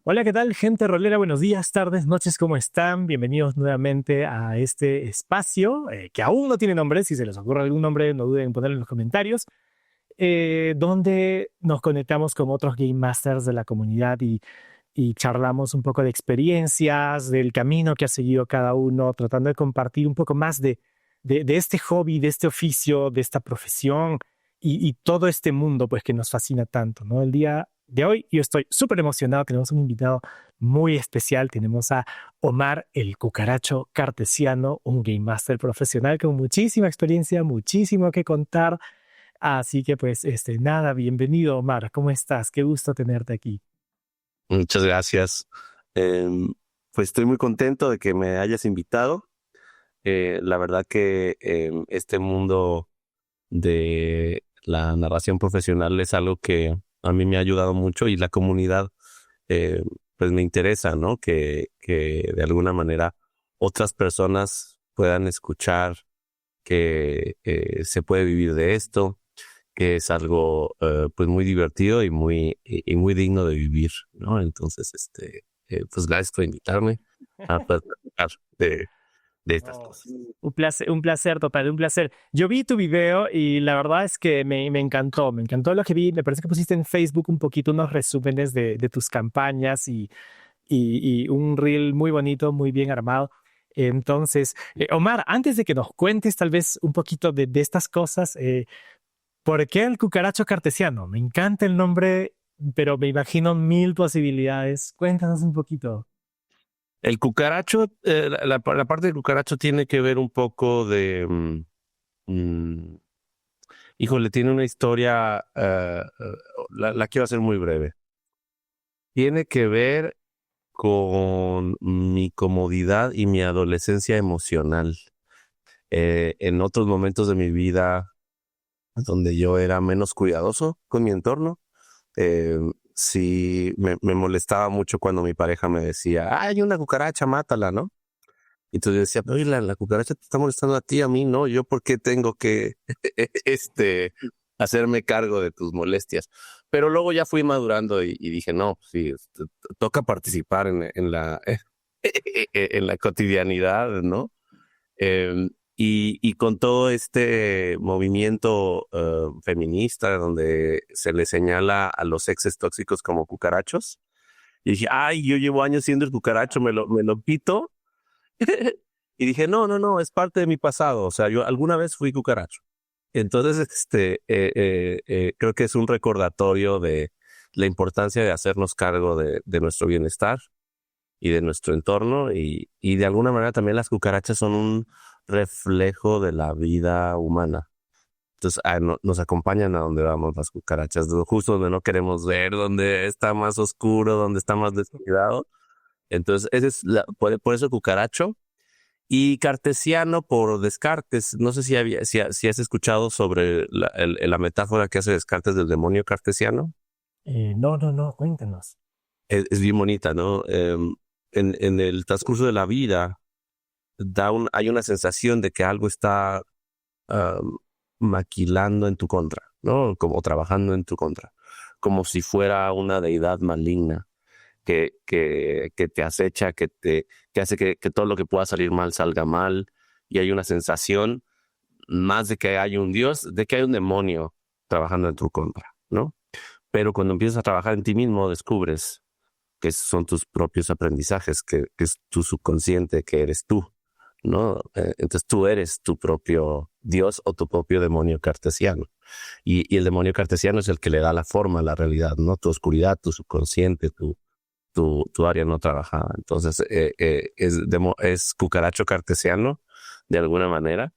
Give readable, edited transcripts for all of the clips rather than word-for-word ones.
Hola, ¿qué tal, gente rolera? Buenos días, tardes, noches, ¿cómo están? Bienvenidos nuevamente a este espacio que aún no tiene nombre. Si se les ocurre algún nombre, no duden en ponerlo en los comentarios, donde nos conectamos con otros Game Masters de la comunidad y charlamos un poco de experiencias, del camino que ha seguido cada uno, tratando de compartir un poco más de este hobby, de este oficio, de esta profesión y todo este mundo pues que nos fascina tanto, ¿no? El día de hoy yo estoy súper emocionado, tenemos un invitado muy especial, tenemos a Omar el Cucaracho Cartesiano, un Game Master profesional con muchísima experiencia, muchísimo que contar, así que pues nada, bienvenido Omar, ¿cómo estás? Qué gusto tenerte aquí. Muchas gracias. Em, pues estoy muy contento de que me hayas invitado. La verdad que este mundo de la narración profesional es algo que a mí me ha ayudado mucho y la comunidad eh, pues me interesa, ¿no? Que de alguna manera otras personas puedan escuchar que se puede vivir de esto, que es algo pues muy divertido y muy digno de vivir, ¿no? Entonces, pues gracias por invitarme a poder platicar de estas Oh, cosas. un placer total, un placer. Yo vi tu video y la verdad es que me encantó lo que vi. Me parece que pusiste en Facebook un poquito unos resúmenes de tus campañas y un reel muy bonito, muy bien armado. Entonces, Omar, antes de que nos cuentes tal vez un poquito de estas cosas, ¿por qué el cucaracho cartesiano? Me encanta el nombre, pero me imagino mil posibilidades. Cuéntanos un poquito. El cucaracho, la parte del cucaracho tiene que ver un poco de, híjole, tiene una historia, la quiero hacer muy breve. Tiene que ver con mi comodidad y mi adolescencia emocional. En otros momentos de mi vida donde yo era menos cuidadoso con mi entorno, eh, sí me molestaba mucho cuando mi pareja me decía, "Ah, hay una cucaracha, mátala, ¿no?" Y entonces yo decía, oye, la cucaracha te está molestando a ti, a mí, ¿no? ¿Yo por qué tengo que este, hacerme cargo de tus molestias? Pero luego ya fui madurando y dije, no, sí, toca participar en la, en la cotidianidad, ¿no? Y con todo este movimiento feminista donde se le señala a los exes tóxicos como cucarachos, y dije, ay, yo llevo años siendo el cucaracho, me lo quito. Y dije, no, no, no, es parte de mi pasado. O sea, yo alguna vez fui cucaracho. Entonces, creo que es un recordatorio de la importancia de hacernos cargo de nuestro bienestar y de nuestro entorno y de alguna manera también las cucarachas son un reflejo de la vida humana. Entonces nos acompañan a donde vamos las cucarachas, justo donde no queremos ver, donde está más oscuro, donde está más descuidado. Entonces, ese es por eso cucaracho y cartesiano por Descartes. No sé si has escuchado sobre la metáfora que hace Descartes del demonio cartesiano. No, no, no, cuéntanos. Es bien bonita, ¿no? En el transcurso de la vida hay una sensación de que algo está um, maquilando en tu contra, ¿no? Como trabajando en tu contra, como si fuera una deidad maligna que te acecha, que hace que todo lo que pueda salir mal salga mal, y hay una sensación más de que hay un Dios, de que hay un demonio trabajando en tu contra, ¿no? Pero cuando empiezas a trabajar en ti mismo, descubres que son tus propios aprendizajes, que es tu subconsciente, que eres tú, ¿no? Entonces tú eres tu propio Dios o tu propio demonio cartesiano. Y el demonio cartesiano es el que le da la forma a la realidad, ¿no? Tu oscuridad, tu subconsciente, tu área no trabajada. Entonces, es cucaracho cartesiano, de alguna manera.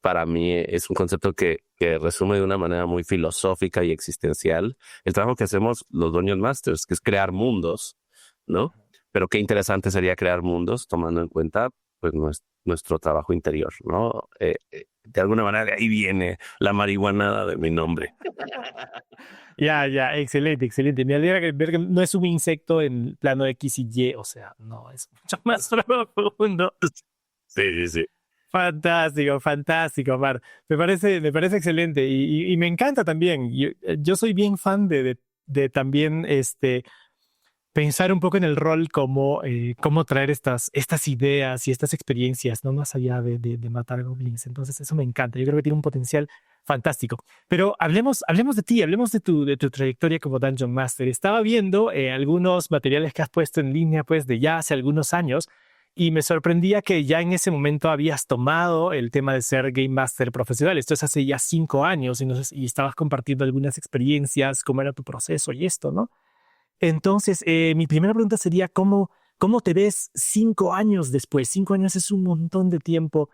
Para mí es un concepto que resume de una manera muy filosófica y existencial el trabajo que hacemos los Dungeon Masters, que es crear mundos, ¿no? Pero qué interesante sería crear mundos tomando en cuenta pues nuestro trabajo interior, ¿no? De alguna manera de ahí viene la marihuanada de mi nombre. Ya, ya, excelente, excelente. Me alegra ver que no es un insecto en plano X y Y, o sea, no, es mucho más profundo. Sí, sí, sí. Fantástico, fantástico, Mar. Me parece excelente y me encanta también. Yo soy bien fan de también pensar un poco en el rol como cómo traer estas ideas y estas experiencias, no más allá de matar goblins. Entonces, eso me encanta. Yo creo que tiene un potencial fantástico. Pero hablemos de ti, hablemos de tu trayectoria como Dungeon Master. Estaba viendo algunos materiales que has puesto en línea, pues, de ya hace algunos años. Y me sorprendía que ya en ese momento habías tomado el tema de ser Game Master profesional. Esto es hace ya 5 años y, no sé, y estabas compartiendo algunas experiencias, cómo era tu proceso y esto, ¿no? Entonces, mi primera pregunta sería, ¿cómo te ves 5 años después? 5 años es un montón de tiempo.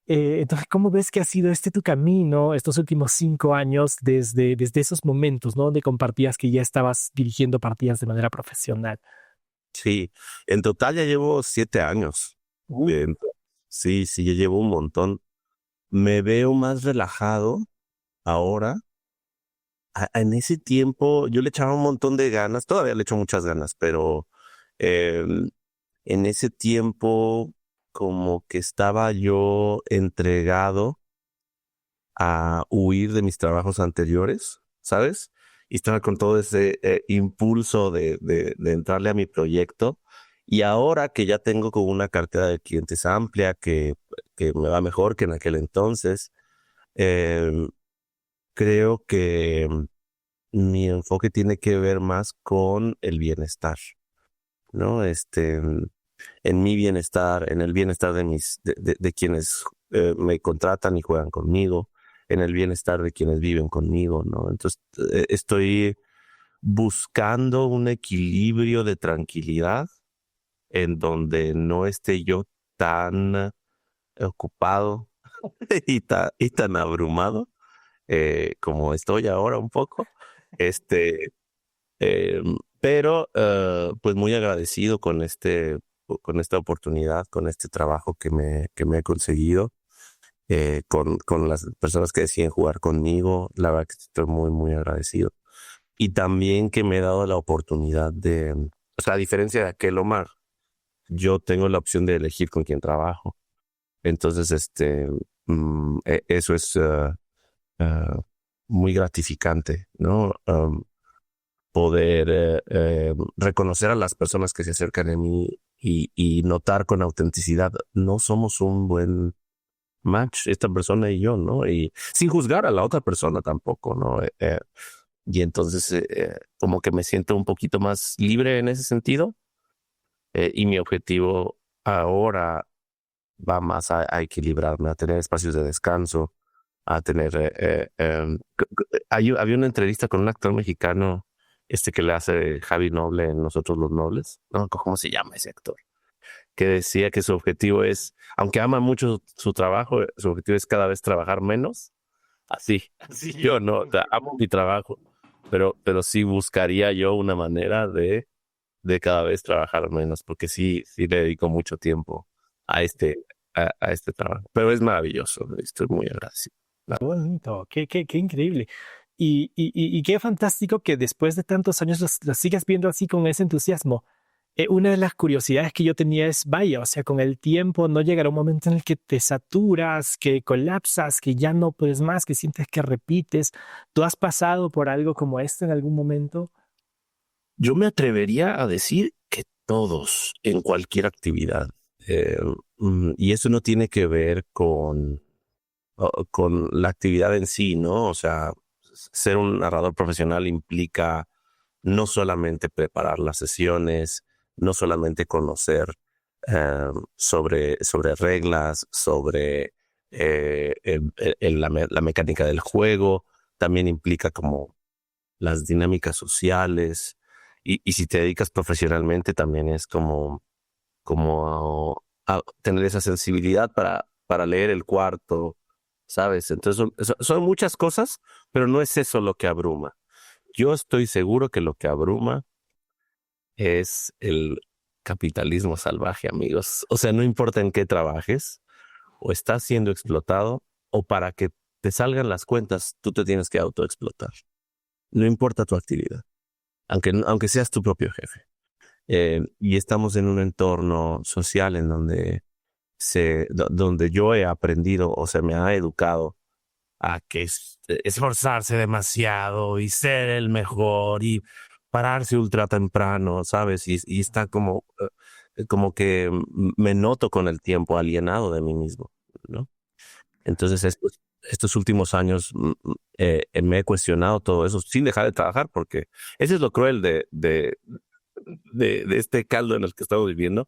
Entonces, ¿cómo ves que ha sido este tu camino estos últimos 5 años desde esos momentos, ¿no? Donde compartías que ya estabas dirigiendo partidas de manera profesional. Sí, en total ya llevo 7 años. Bien, sí, sí, ya llevo un montón. Me veo más relajado ahora. En ese tiempo yo le echaba un montón de ganas, todavía le echo muchas ganas, pero em, en ese tiempo como que estaba yo entregado a huir de mis trabajos anteriores, ¿sabes? Y estaba con todo ese impulso de entrarle a mi proyecto. Y ahora que ya tengo como una cartera de clientes amplia, que me va mejor que en aquel entonces, eh, creo que mi enfoque tiene que ver más con el bienestar, ¿no? En mi bienestar, en el bienestar de quienes me contratan y juegan conmigo, en el bienestar de quienes viven conmigo, ¿no? Entonces, estoy buscando un equilibrio de tranquilidad en donde no esté yo tan ocupado y tan abrumado como estoy ahora un poco. Este, eh, pero pues muy agradecido con esta oportunidad, con este trabajo que me he conseguido, con las personas que deciden jugar conmigo. La verdad que estoy muy, muy agradecido. Y también que me he dado la oportunidad o sea, a diferencia de aquel Omar, yo tengo la opción de elegir con quién trabajo. Entonces, eso es ah, muy gratificante, ¿no? Poder reconocer a las personas que se acercan a mí y notar con autenticidad, no somos un buen match, esta persona y yo, ¿no? Y sin juzgar a la otra persona tampoco, ¿no? Y entonces como que me siento un poquito más libre en ese sentido, y mi objetivo ahora va más a equilibrarme, a tener espacios de descanso, a tener... había una entrevista con un actor mexicano, que le hace Javi Noble en Nosotros los Nobles, ¿no? ¿Cómo se llama ese actor? Que decía que su objetivo es, aunque ama mucho su trabajo, su objetivo es cada vez trabajar menos. Así, así yo no, o sea, amo mi trabajo, pero sí buscaría yo una manera de cada vez trabajar menos, porque sí le dedico mucho tiempo a este trabajo. Pero es maravilloso, estoy muy agradecido. Qué bonito, qué increíble. Y qué fantástico que después de tantos años los sigas viendo así con ese entusiasmo. Una de las curiosidades que yo tenía es, vaya, o sea, con el tiempo no llegará un momento en el que te saturas, que colapsas, que ya no puedes más, que sientes que repites. ¿Tú has pasado por algo como esto en algún momento? Yo me atrevería a decir que todos, en cualquier actividad, eh, y eso no tiene que ver con la actividad en sí, ¿no? O sea, ser un narrador profesional implica no solamente preparar las sesiones, no solamente conocer sobre reglas, sobre la mecánica del juego, también implica como las dinámicas sociales, y si te dedicas profesionalmente también es como a tener esa sensibilidad para leer el cuarto, ¿sabes? Entonces son muchas cosas, pero no es eso lo que abruma. Yo estoy seguro que lo que abruma es el capitalismo salvaje, amigos. O sea, no importa en qué trabajes, o estás siendo explotado, o para que te salgan las cuentas, tú te tienes que autoexplotar. No importa tu actividad, aunque seas tu propio jefe. Y estamos en un entorno social en donde donde yo he aprendido o se me ha educado a que esforzarse demasiado y ser el mejor y pararse ultra temprano, ¿sabes? Y está como que me noto con el tiempo alienado de mí mismo, ¿no? Entonces, estos últimos años me he cuestionado todo eso sin dejar de trabajar, porque ese es lo cruel de este caldo en el que estamos viviendo,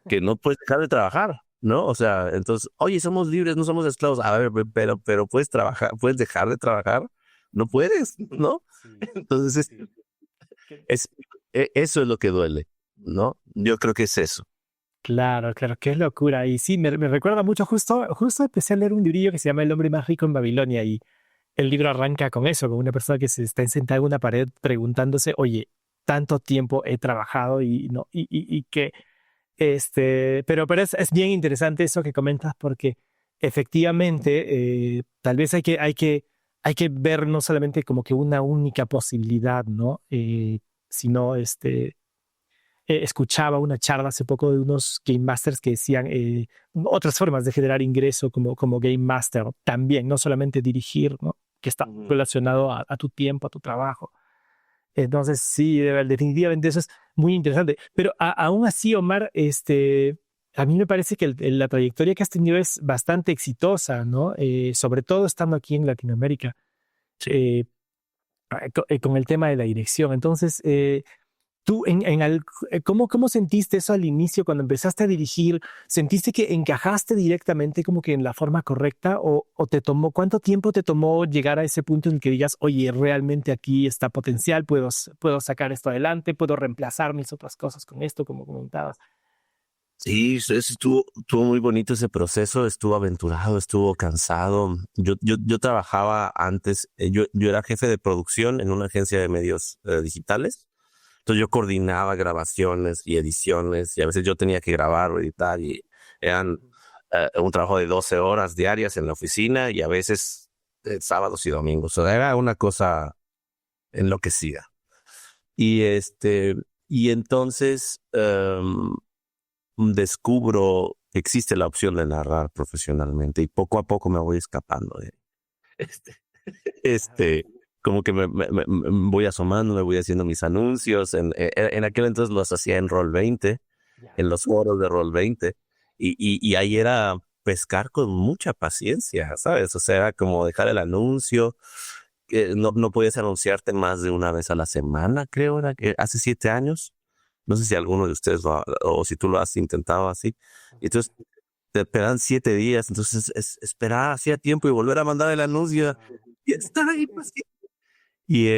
que no puedes dejar de trabajar, ¿no? O sea, entonces, oye, somos libres, no somos esclavos. A ver, pero puedes trabajar, puedes dejar de trabajar, no puedes, ¿no? Sí, Entonces, sí. es, eso es lo que duele, ¿no? Yo creo que es eso. Claro, claro, qué locura. Y sí, me recuerda mucho, justo empecé a leer un librillo que se llama El hombre más rico en Babilonia y el libro arranca con eso, con una persona que se está sentada en una pared preguntándose, oye, tanto tiempo he trabajado y no, y que, pero es bien interesante eso que comentas porque efectivamente, tal vez hay que ver no solamente como que una única posibilidad, ¿no? Sino, escuchaba una charla hace poco de unos game masters que decían otras formas de generar ingreso como game master también, no solamente dirigir, ¿no? Que está Ujú. relacionado a tu tiempo, a tu trabajo. Entonces, sí, definitivamente eso es muy interesante. Pero aún así, Omar, a mí me parece que la trayectoria que has tenido es bastante exitosa, ¿no? Sobre todo estando aquí en Latinoamérica, Sí. eh, con el tema de la dirección. Entonces, ¿tú cómo sentiste eso al inicio cuando empezaste a dirigir? ¿Sentiste que encajaste directamente como que en la forma correcta o te tomó, cuánto tiempo te tomó llegar a ese punto en el que digas, oye, realmente aquí está potencial, puedo sacar esto adelante, puedo reemplazar mis otras cosas con esto, como comentabas? Sí, estuvo muy bonito ese proceso, estuvo aventurado, estuvo cansado. Yo trabajaba antes, yo era jefe de producción en una agencia de medios digitales. Entonces yo coordinaba grabaciones y ediciones y a veces yo tenía que grabar o editar y eran un trabajo de 12 horas diarias en la oficina y a veces sábados y domingos. O sea, era una cosa enloquecida. Y y entonces descubro que existe la opción de narrar profesionalmente y poco a poco me voy escapando de este, este, como que me voy asomando, me voy haciendo mis anuncios. En aquel entonces los hacía en Roll20, en los foros de Roll20, y ahí era pescar con mucha paciencia, ¿sabes? O sea, era como dejar el anuncio, que no podías anunciarte más de una vez a la semana, creo, era que hace 7 años. No sé si alguno de ustedes o si tú lo has intentado así. Y entonces te esperan 7 días, entonces esperar hacía tiempo y volver a mandar el anuncio y estar ahí pues. Y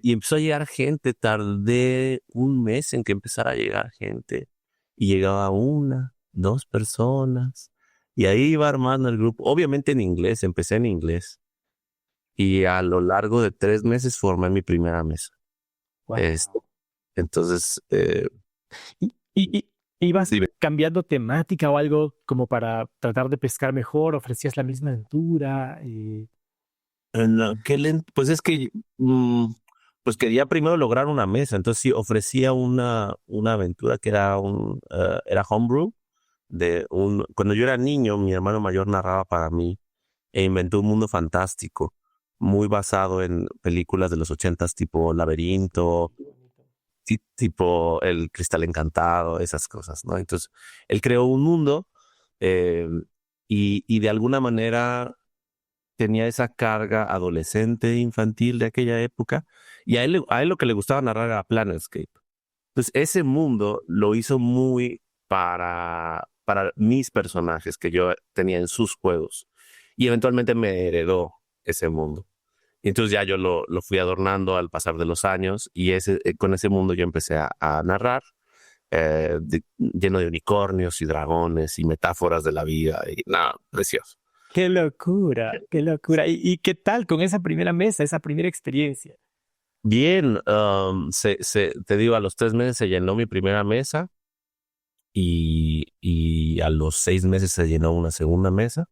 empezó a llegar gente, tardé un mes en que empezara a llegar gente y llegaba una, dos personas y ahí iba armando el grupo, obviamente en inglés, empecé en inglés y a lo largo de 3 meses formé mi primera mesa. Este, Wow. entonces, ¿Y ibas sí, cambiando temática o algo como para tratar de pescar mejor? ¿Ofrecías la misma aventura? pues es que pues quería primero lograr una mesa, entonces sí ofrecía una aventura que era homebrew cuando yo era niño, mi hermano mayor narraba para mí e inventó un mundo fantástico, muy basado en películas de los 80 tipo Laberinto, tipo El Cristal Encantado, esas cosas, ¿no? Entonces, él creó un mundo eh, y de alguna manera tenía esa carga adolescente, infantil de aquella época, y a él lo que le gustaba narrar era Planescape. Entonces, ese mundo lo hizo muy para mis personajes que yo tenía en sus juegos, y eventualmente me heredó ese mundo. Y entonces ya yo lo fui adornando al pasar de los años, y con ese mundo yo empecé a narrar, lleno de unicornios y dragones y metáforas de la vida, y nada, precioso. ¡Qué locura! ¡Qué locura! ¿Y qué tal con esa primera mesa, esa primera experiencia? Bien, te digo, a los 3 meses se llenó mi primera mesa y a los 6 meses se llenó una segunda mesa.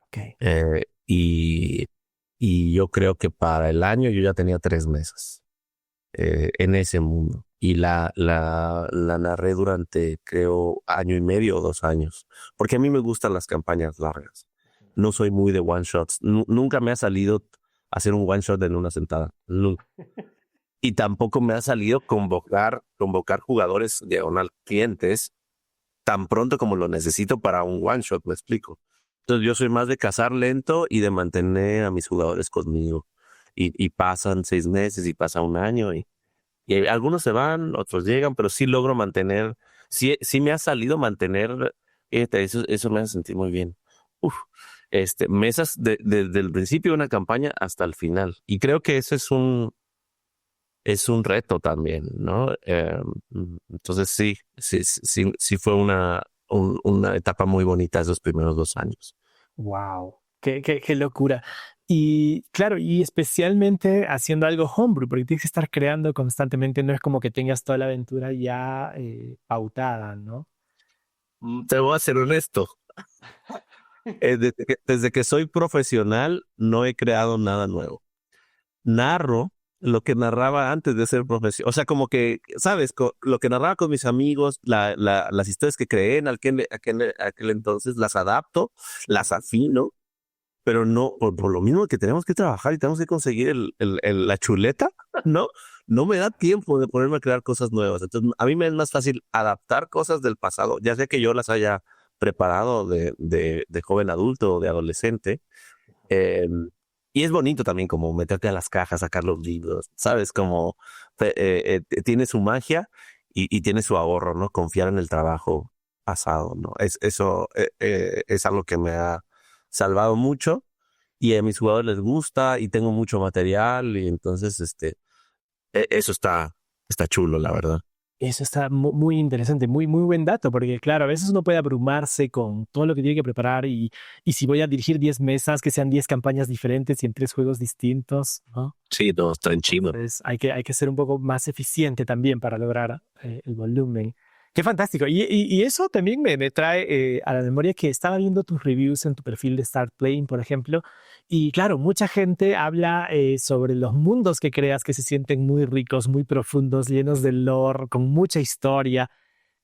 Ok. eh, y, y yo creo que para el año yo ya tenía 3 mesas en ese mundo. Y la narré durante, creo, año y medio o 2 años. Porque a mí me gustan las campañas largas. No soy muy de one shots. Nunca me ha salido hacer un one shot en una sentada. Nunca. y tampoco me ha salido convocar jugadores diagonal clientes tan pronto como lo necesito para un one shot, me explico. Entonces yo soy más de cazar lento y de mantener a mis jugadores conmigo. Y pasan 6 meses y pasa un año y algunos se van, otros llegan, pero sí logro mantener, sí me ha salido mantener, fíjate, eso me hace sentir muy bien. Uf, mesas desde el principio de una campaña hasta el final. Y creo que eso es un reto también, ¿no? Entonces sí fue una etapa muy bonita esos primeros 2 años. Wow, qué locura. Y claro, y especialmente haciendo algo homebrew, porque tienes que estar creando constantemente, no es como que tengas toda la aventura ya pautada, ¿no? Te voy a ser honesto. Desde que soy profesional, no he creado nada nuevo. Narro lo que narraba antes de ser profesional. O sea, como que, ¿sabes? Lo que narraba con mis amigos, las historias que creé en aquel entonces, las adapto, las afino, pero no, por lo mismo que tenemos que trabajar y tenemos que conseguir la chuleta, ¿no? No me da tiempo de ponerme a crear cosas nuevas. Entonces, a mí me es más fácil adaptar cosas del pasado, ya sea que yo las haya preparado de joven adulto o de adolescente. eh, y es bonito también como meterte a las cajas, sacar los libros, ¿sabes? Como tiene su magia y tiene su ahorro, ¿no? Confiar en el trabajo pasado, ¿no? Eso es algo que me ha salvado mucho y a mis jugadores les gusta y tengo mucho material y entonces eso está chulo, la verdad. Eso está muy interesante, muy buen dato, porque claro, a veces uno puede abrumarse con todo lo que tiene que preparar y si voy a dirigir 10 mesas, que sean 10 campañas diferentes y en 3 juegos distintos, ¿no? Sí, no, está en chino. Entonces hay que ser un poco más eficiente también para lograr el volumen. Qué fantástico. Y eso también me trae a la memoria que estaba viendo tus reviews en tu perfil de Start Playing, por ejemplo. Y claro, mucha gente habla sobre los mundos que creas que se sienten muy ricos, muy profundos, llenos de lore, con mucha historia.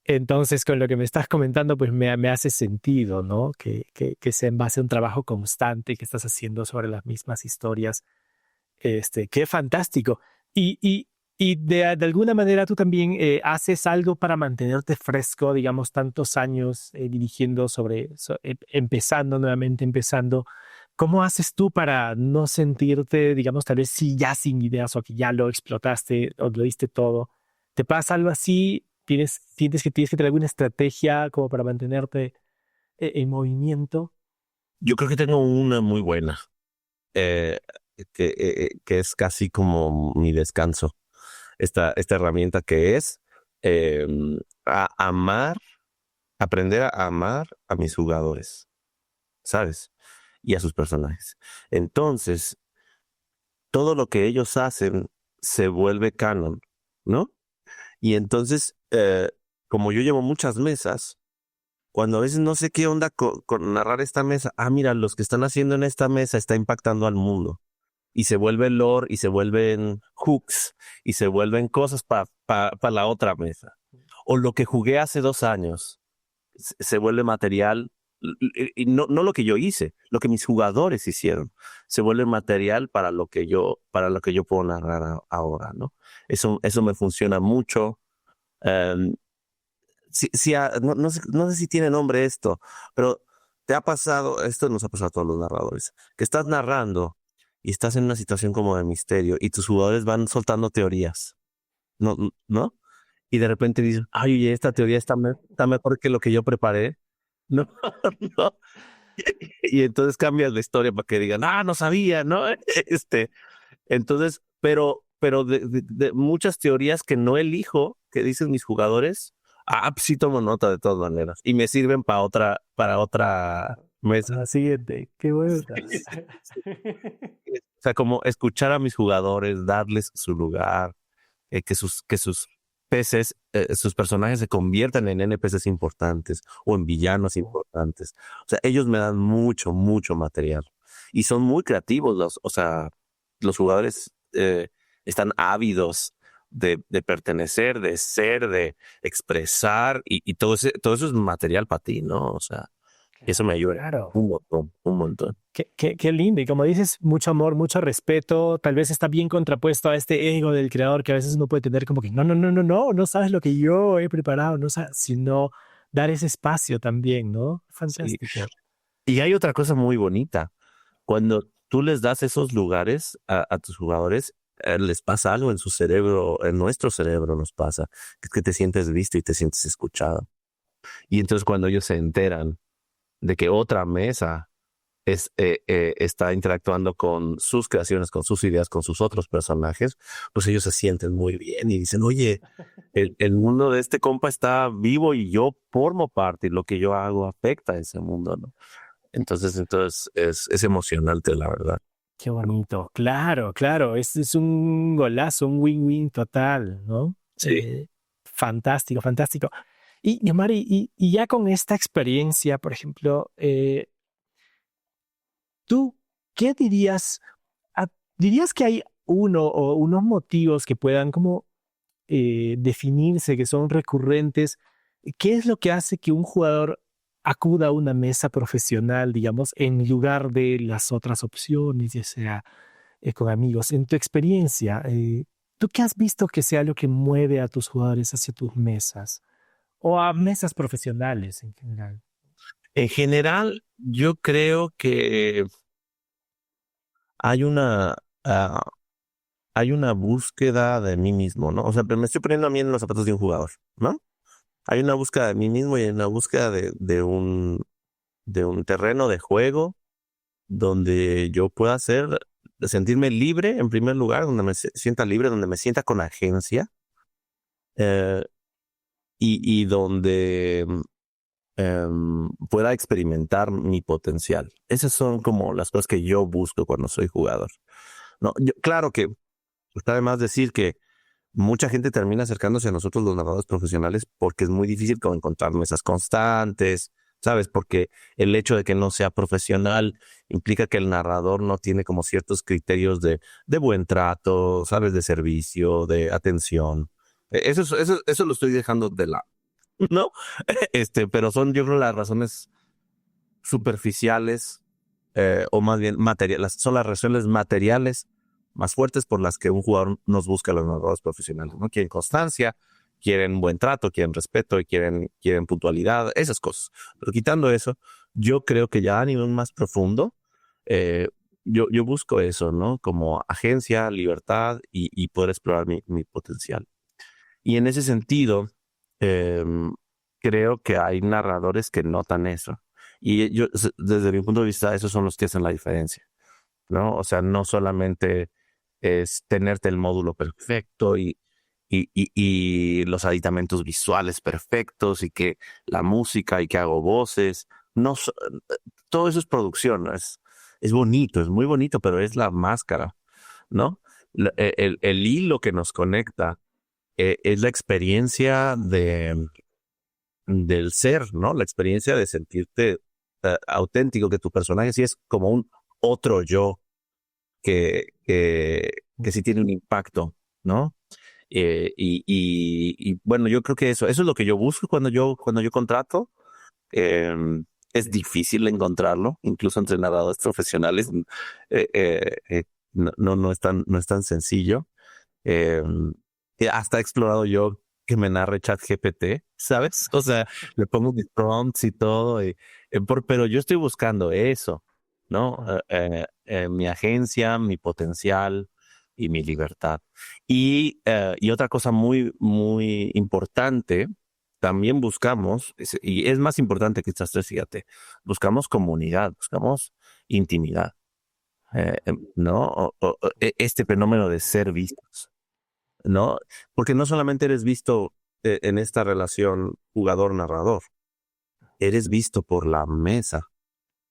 Entonces, con lo que me estás comentando, pues me hace sentido, ¿no? Que sea en base a un trabajo constante que estás haciendo sobre las mismas historias. Qué fantástico. Y de alguna manera tú también haces algo para mantenerte fresco, digamos, tantos años dirigiendo empezando nuevamente, empezando. ¿Cómo haces tú para no sentirte, digamos, tal vez sí ya sin ideas o que ya lo explotaste o lo diste todo? ¿Te pasa algo así? ¿Sientes que tienes que tener alguna estrategia como para mantenerte en movimiento? Yo creo que tengo una muy buena, eh, que es casi como mi descanso. Esta herramienta que es eh, amar, aprender a amar a mis jugadores, ¿sabes? Y a sus personajes. Entonces, todo lo que ellos hacen se vuelve canon, ¿no? Y entonces, como yo llevo muchas mesas, cuando a veces no sé qué onda con narrar esta mesa, mira, los que están haciendo en esta mesa está impactando al mundo. Y se vuelve lore y se vuelven hooks y se vuelven cosas para la otra mesa. O lo que jugué hace 2 años se vuelve material y no lo que yo hice, lo que mis jugadores hicieron, se vuelve material para lo que yo puedo narrar ahora, ¿no? Eso me funciona mucho. Um, no sé si tiene nombre esto, pero te ha pasado, esto nos ha pasado a todos los narradores, que estás narrando y estás en una situación como de misterio y tus jugadores van soltando teorías, ¿no? ¿No? Y de repente dices, ay, oye, esta teoría está mejor que lo que yo preparé, ¿no? ¿No? Y entonces cambias la historia para que digan, no sabía, ¿no? Entonces, pero de muchas teorías que no elijo, que dicen mis jugadores, pues sí tomo nota de todas maneras y me sirven para otra mesa. La siguiente, qué bueno. O sea, como escuchar a mis jugadores, darles su lugar, que sus peces, sus personajes se conviertan en NPCs importantes o en villanos importantes. O sea, ellos me dan mucho, mucho material y son muy creativos. O sea, los jugadores están ávidos de pertenecer, de ser, de expresar y todo eso es material para ti, ¿no? O sea, Eso me ayuda Claro. un montón, un montón. Qué lindo. Y como dices, mucho amor, mucho respeto. Tal vez está bien contrapuesto a este ego del creador que a veces uno puede tener como que no sabes lo que yo he preparado, no sabes, sino dar ese espacio también, ¿no? Sí. Fantástico. Y hay otra cosa muy bonita. Cuando tú les das esos lugares a tus jugadores, les pasa algo en su cerebro, en nuestro cerebro nos pasa, que es que te sientes visto y te sientes escuchado. Y entonces cuando ellos se enteran de que otra mesa está interactuando con sus creaciones, con sus ideas, con sus otros personajes, pues ellos se sienten muy bien y dicen, oye, el mundo de este compa está vivo y yo formo parte y lo que yo hago afecta a ese mundo, ¿no? Entonces es emocionante, la verdad. Qué bonito. Claro, claro. Es un golazo, un win-win total, ¿no? Sí. Fantástico, fantástico. Y Mari, y ya con esta experiencia, por ejemplo, ¿tú qué dirías? ¿Dirías que hay uno o unos motivos que puedan como definirse, que son recurrentes? ¿Qué es lo que hace que un jugador acuda a una mesa profesional, digamos, en lugar de las otras opciones, ya sea con amigos? En tu experiencia, ¿tú qué has visto que sea lo que mueve a tus jugadores hacia tus mesas o a mesas profesionales en general? En general, yo creo que hay una, ah, hay una búsqueda de mí mismo, ¿no? O sea, pero me estoy poniendo a mí en los zapatos de un jugador, ¿no? Hay una búsqueda de mí mismo y hay una búsqueda de un terreno de juego donde yo pueda sentirme libre en primer lugar, donde me sienta libre, donde me sienta con agencia, eh, y donde pueda experimentar mi potencial. Esas son como las cosas que yo busco cuando soy jugador. No, claro que está de más decir que mucha gente termina acercándose a nosotros los narradores profesionales porque es muy difícil como encontrar mesas constantes, ¿sabes? Porque el hecho de que no sea profesional implica que el narrador no tiene como ciertos criterios de buen trato, ¿sabes? De servicio, de atención. Eso lo estoy dejando de lado, ¿no? Pero son, yo creo, las razones superficiales, o más bien materiales, son las razones materiales más fuertes por las que un jugador nos busca a los narradores profesionales, ¿no? Quieren constancia, quieren buen trato, quieren respeto y quieren puntualidad, esas cosas. Pero quitando eso, yo creo que ya a nivel más profundo, eh, yo busco eso, ¿no? Como agencia, libertad y poder explorar mi potencial. Y en ese sentido, creo que hay narradores que notan eso. Y yo, desde mi punto de vista, esos son los que hacen la diferencia, ¿no? O sea, no solamente es tenerte el módulo perfecto y los aditamentos visuales perfectos y que la música y que hago voces. No, todo eso es producción, ¿no? Es bonito, es muy bonito, pero es la máscara, ¿no? El hilo que nos conecta, es la experiencia del ser, ¿no? La experiencia de sentirte auténtico, que tu personaje sí es como un otro yo que sí tiene un impacto, ¿no? Bueno, yo creo que eso es lo que yo busco cuando yo contrato. Eh, es difícil encontrarlo, incluso entre narradores profesionales. No es tan sencillo. Eh, Hasta he explorado yo que me narre ChatGPT, ¿sabes? O sea, le pongo mis prompts y todo, pero yo estoy buscando eso, ¿no? Mi agencia, mi potencial y mi libertad. Y otra cosa muy, muy importante, también buscamos, y es más importante que estas tres, fíjate, buscamos comunidad, buscamos intimidad, ¿no? Este fenómeno de ser vistos, ¿no? Porque no solamente eres visto en esta relación jugador-narrador, eres visto por la mesa.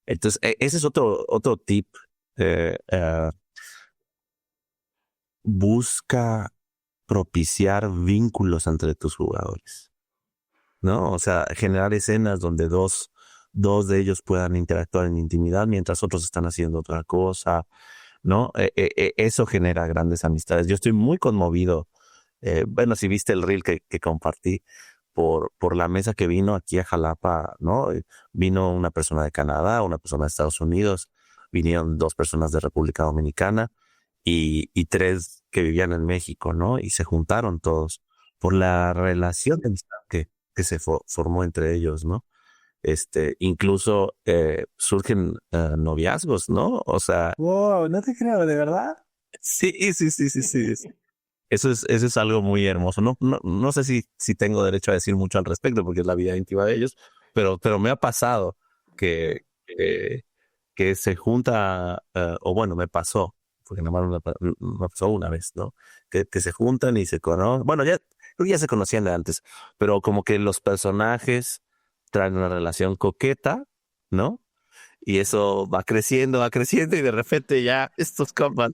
Entonces, ese es otro tip. eh, eh, Busca propiciar vínculos entre tus jugadores, ¿no? O sea, generar escenas donde dos de ellos puedan interactuar en intimidad mientras otros están haciendo otra cosa, ¿no? Eso genera grandes amistades. Yo estoy muy conmovido. Bueno, si viste el reel que compartí, por la mesa que vino aquí a Jalapa, ¿no? Vino una persona de Canadá, una persona de Estados Unidos, vinieron 2 personas de República Dominicana y 3 que vivían en México, ¿no? Y se juntaron todos por la relación de amistad que se formó entre ellos, ¿no? Incluso surgen noviazgos, ¿no? O sea, Wow, no te creo, ¿de verdad? sí, sí, sí, sí, sí. Eso es algo muy hermoso. No sé si tengo derecho a decir mucho al respecto porque es la vida íntima de ellos, pero me ha pasado que, que, que se junta, o bueno, me pasó, porque nada más me pasó una vez, ¿no? Que se juntan y se conocen. Bueno, creo que ya se conocían de antes, pero como que los personajes traen una relación coqueta, ¿no? Y eso va creciendo y de repente ya estos compas,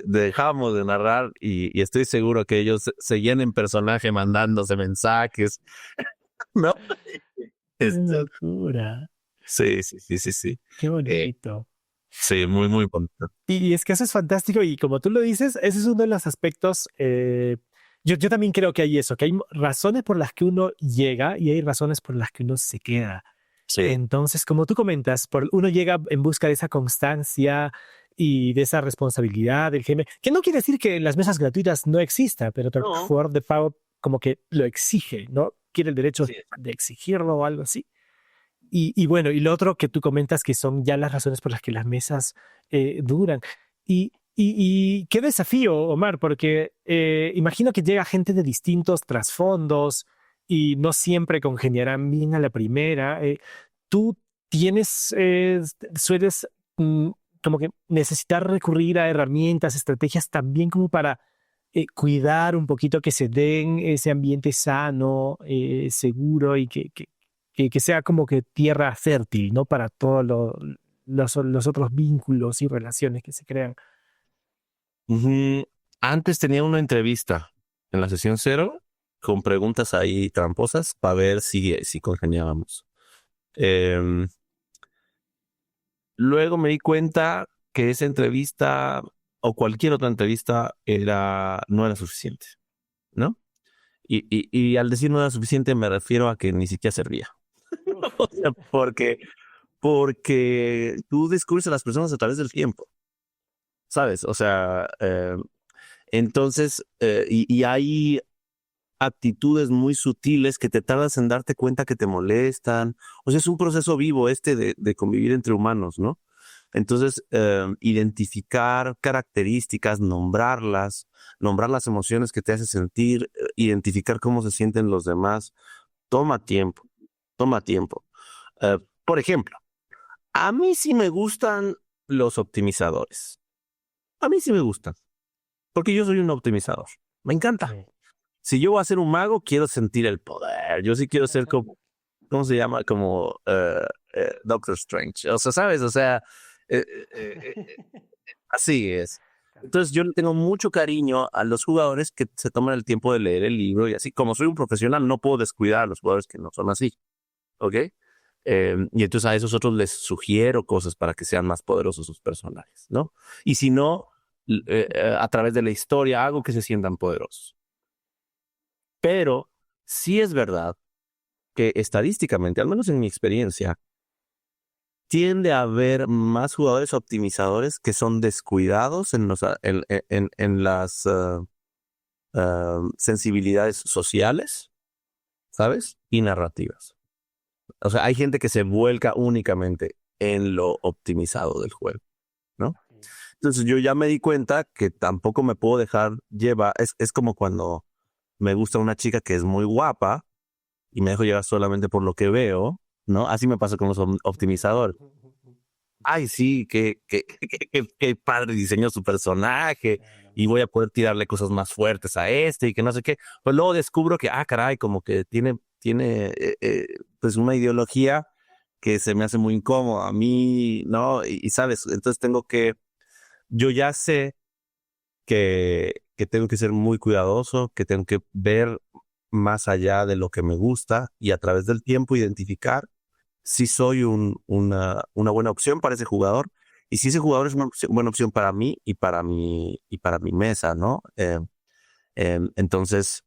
dejamos de narrar y estoy seguro que ellos seguían en personaje mandándose mensajes, ¿no? ¡Qué Este, locura! sí, sí, sí, sí, sí. ¡Qué Eh, bonito! sí, muy, muy bonito. Y es que eso es fantástico y como tú lo dices, ese es uno de los aspectos, yo también creo que hay eso, que hay razones por las que uno llega y hay razones por las que uno se queda. Sí. Entonces, como tú comentas, uno llega en busca de esa constancia y de esa responsabilidad del GM, que no quiere decir que en las mesas gratuitas no exista, pero el No, jugador de pago como que lo exige, ¿no? Quiere el derecho sí. de exigirlo o algo así. Y bueno, y lo otro que tú comentas que son ya las razones por las que las mesas duran. Y qué desafío, Omar, porque imagino que llega gente de distintos trasfondos y no siempre congeniarán bien a la primera. Tú tienes, sueles como que necesitar recurrir a herramientas, estrategias también como para cuidar un poquito que se den ese ambiente sano, seguro y que sea como que tierra fértil, ¿no? Para todos los otros vínculos y relaciones que se crean. Ujú. Antes tenía una entrevista en la sesión 0 con preguntas ahí tramposas para ver si congeniábamos. Em, Luego me di cuenta que esa entrevista o cualquier otra entrevista no era suficiente, ¿no? Y al decir no era suficiente me refiero a que ni siquiera servía. O sea, porque tú descubres a las personas a través del tiempo, ¿sabes? O sea, entonces, y hay actitudes muy sutiles que te tardas en darte cuenta que te molestan. O sea, es un proceso vivo de convivir entre humanos, ¿no? Entonces, identificar características, nombrar las emociones que te hace sentir, identificar cómo se sienten los demás, toma tiempo, toma tiempo. Por ejemplo, a mí sí me gustan los optimizadores. A mí sí me gustan, porque yo soy un optimizador. Me encanta. Sí. Si yo voy a ser un mago, quiero sentir el poder. Yo sí quiero ser como, ¿cómo se llama? Como Doctor Strange. O sea, ¿sabes? O sea, eh, eh, eh, así es. Entonces yo le tengo mucho cariño a los jugadores que se toman el tiempo de leer el libro y así. Como soy un profesional, no puedo descuidar a los jugadores que no son así. ¿Ok? Y entonces a esos otros les sugiero cosas para que sean más poderosos sus personajes, ¿no? Y si no, a través de la historia hago que se sientan poderosos. Pero sí es verdad que estadísticamente, al menos en mi experiencia, tiende a haber más jugadores optimizadores que son descuidados en las sensibilidades sociales, ¿sabes? Y narrativas. O sea, hay gente que se vuelca únicamente en lo optimizado del juego, ¿no? Entonces yo ya me di cuenta que tampoco me puedo dejar llevar. Es como cuando me gusta una chica que es muy guapa y me dejo llevar solamente por lo que veo, ¿no? Así me pasa con los optimizadores. Ay, sí, qué padre diseñó su personaje y voy a poder tirarle cosas más fuertes a y que no sé qué. Pues luego descubro que, caray, como que tiene pues una ideología que se me hace muy incómoda a mí, ¿no? Y sabes, entonces yo ya sé que tengo que ser muy cuidadoso, que tengo que ver más allá de lo que me gusta y a través del tiempo identificar si soy una buena opción para ese jugador y si ese jugador es una buena opción para mí y para mi mesa, ¿no? Entonces,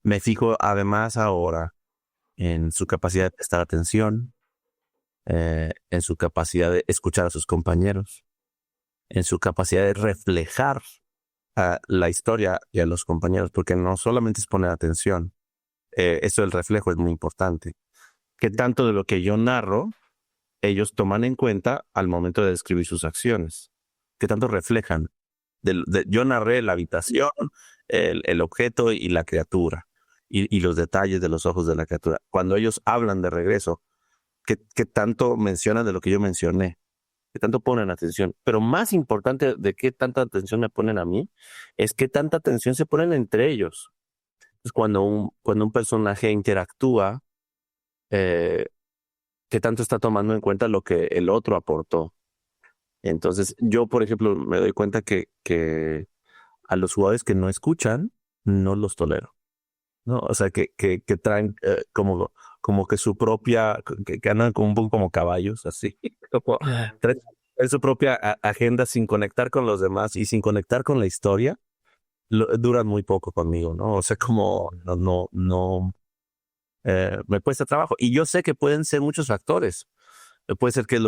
Me fijo además ahora en su capacidad de prestar atención, en su capacidad de escuchar a sus compañeros, en su capacidad de reflejar a la historia y a los compañeros, porque no solamente es poner atención, eso del reflejo es muy importante. Que tanto de lo que yo narro, ellos toman en cuenta al momento de describir sus acciones, que tanto reflejan. Yo narré la habitación, el objeto y la criatura, y los detalles de los ojos de la criatura. Cuando ellos hablan de regreso, ¿qué tanto mencionan de lo que yo mencioné? ¿Qué tanto ponen atención? Pero más importante de qué tanta atención me ponen a mí, es qué tanta atención se ponen entre ellos. Entonces, cuando un personaje interactúa, eh, qué tanto está tomando en cuenta lo que el otro aportó. Entonces, yo, por ejemplo, me doy cuenta que a los jugadores que no escuchan, no los tolero, ¿no? O sea, que traen como que su propia, que andan como un poco como caballos, así, como traen su propia agenda sin conectar con los demás y sin conectar con la historia, duran muy poco conmigo, ¿no? O sea, como no, me cuesta trabajo. Y yo sé que pueden ser muchos factores. Puede ser que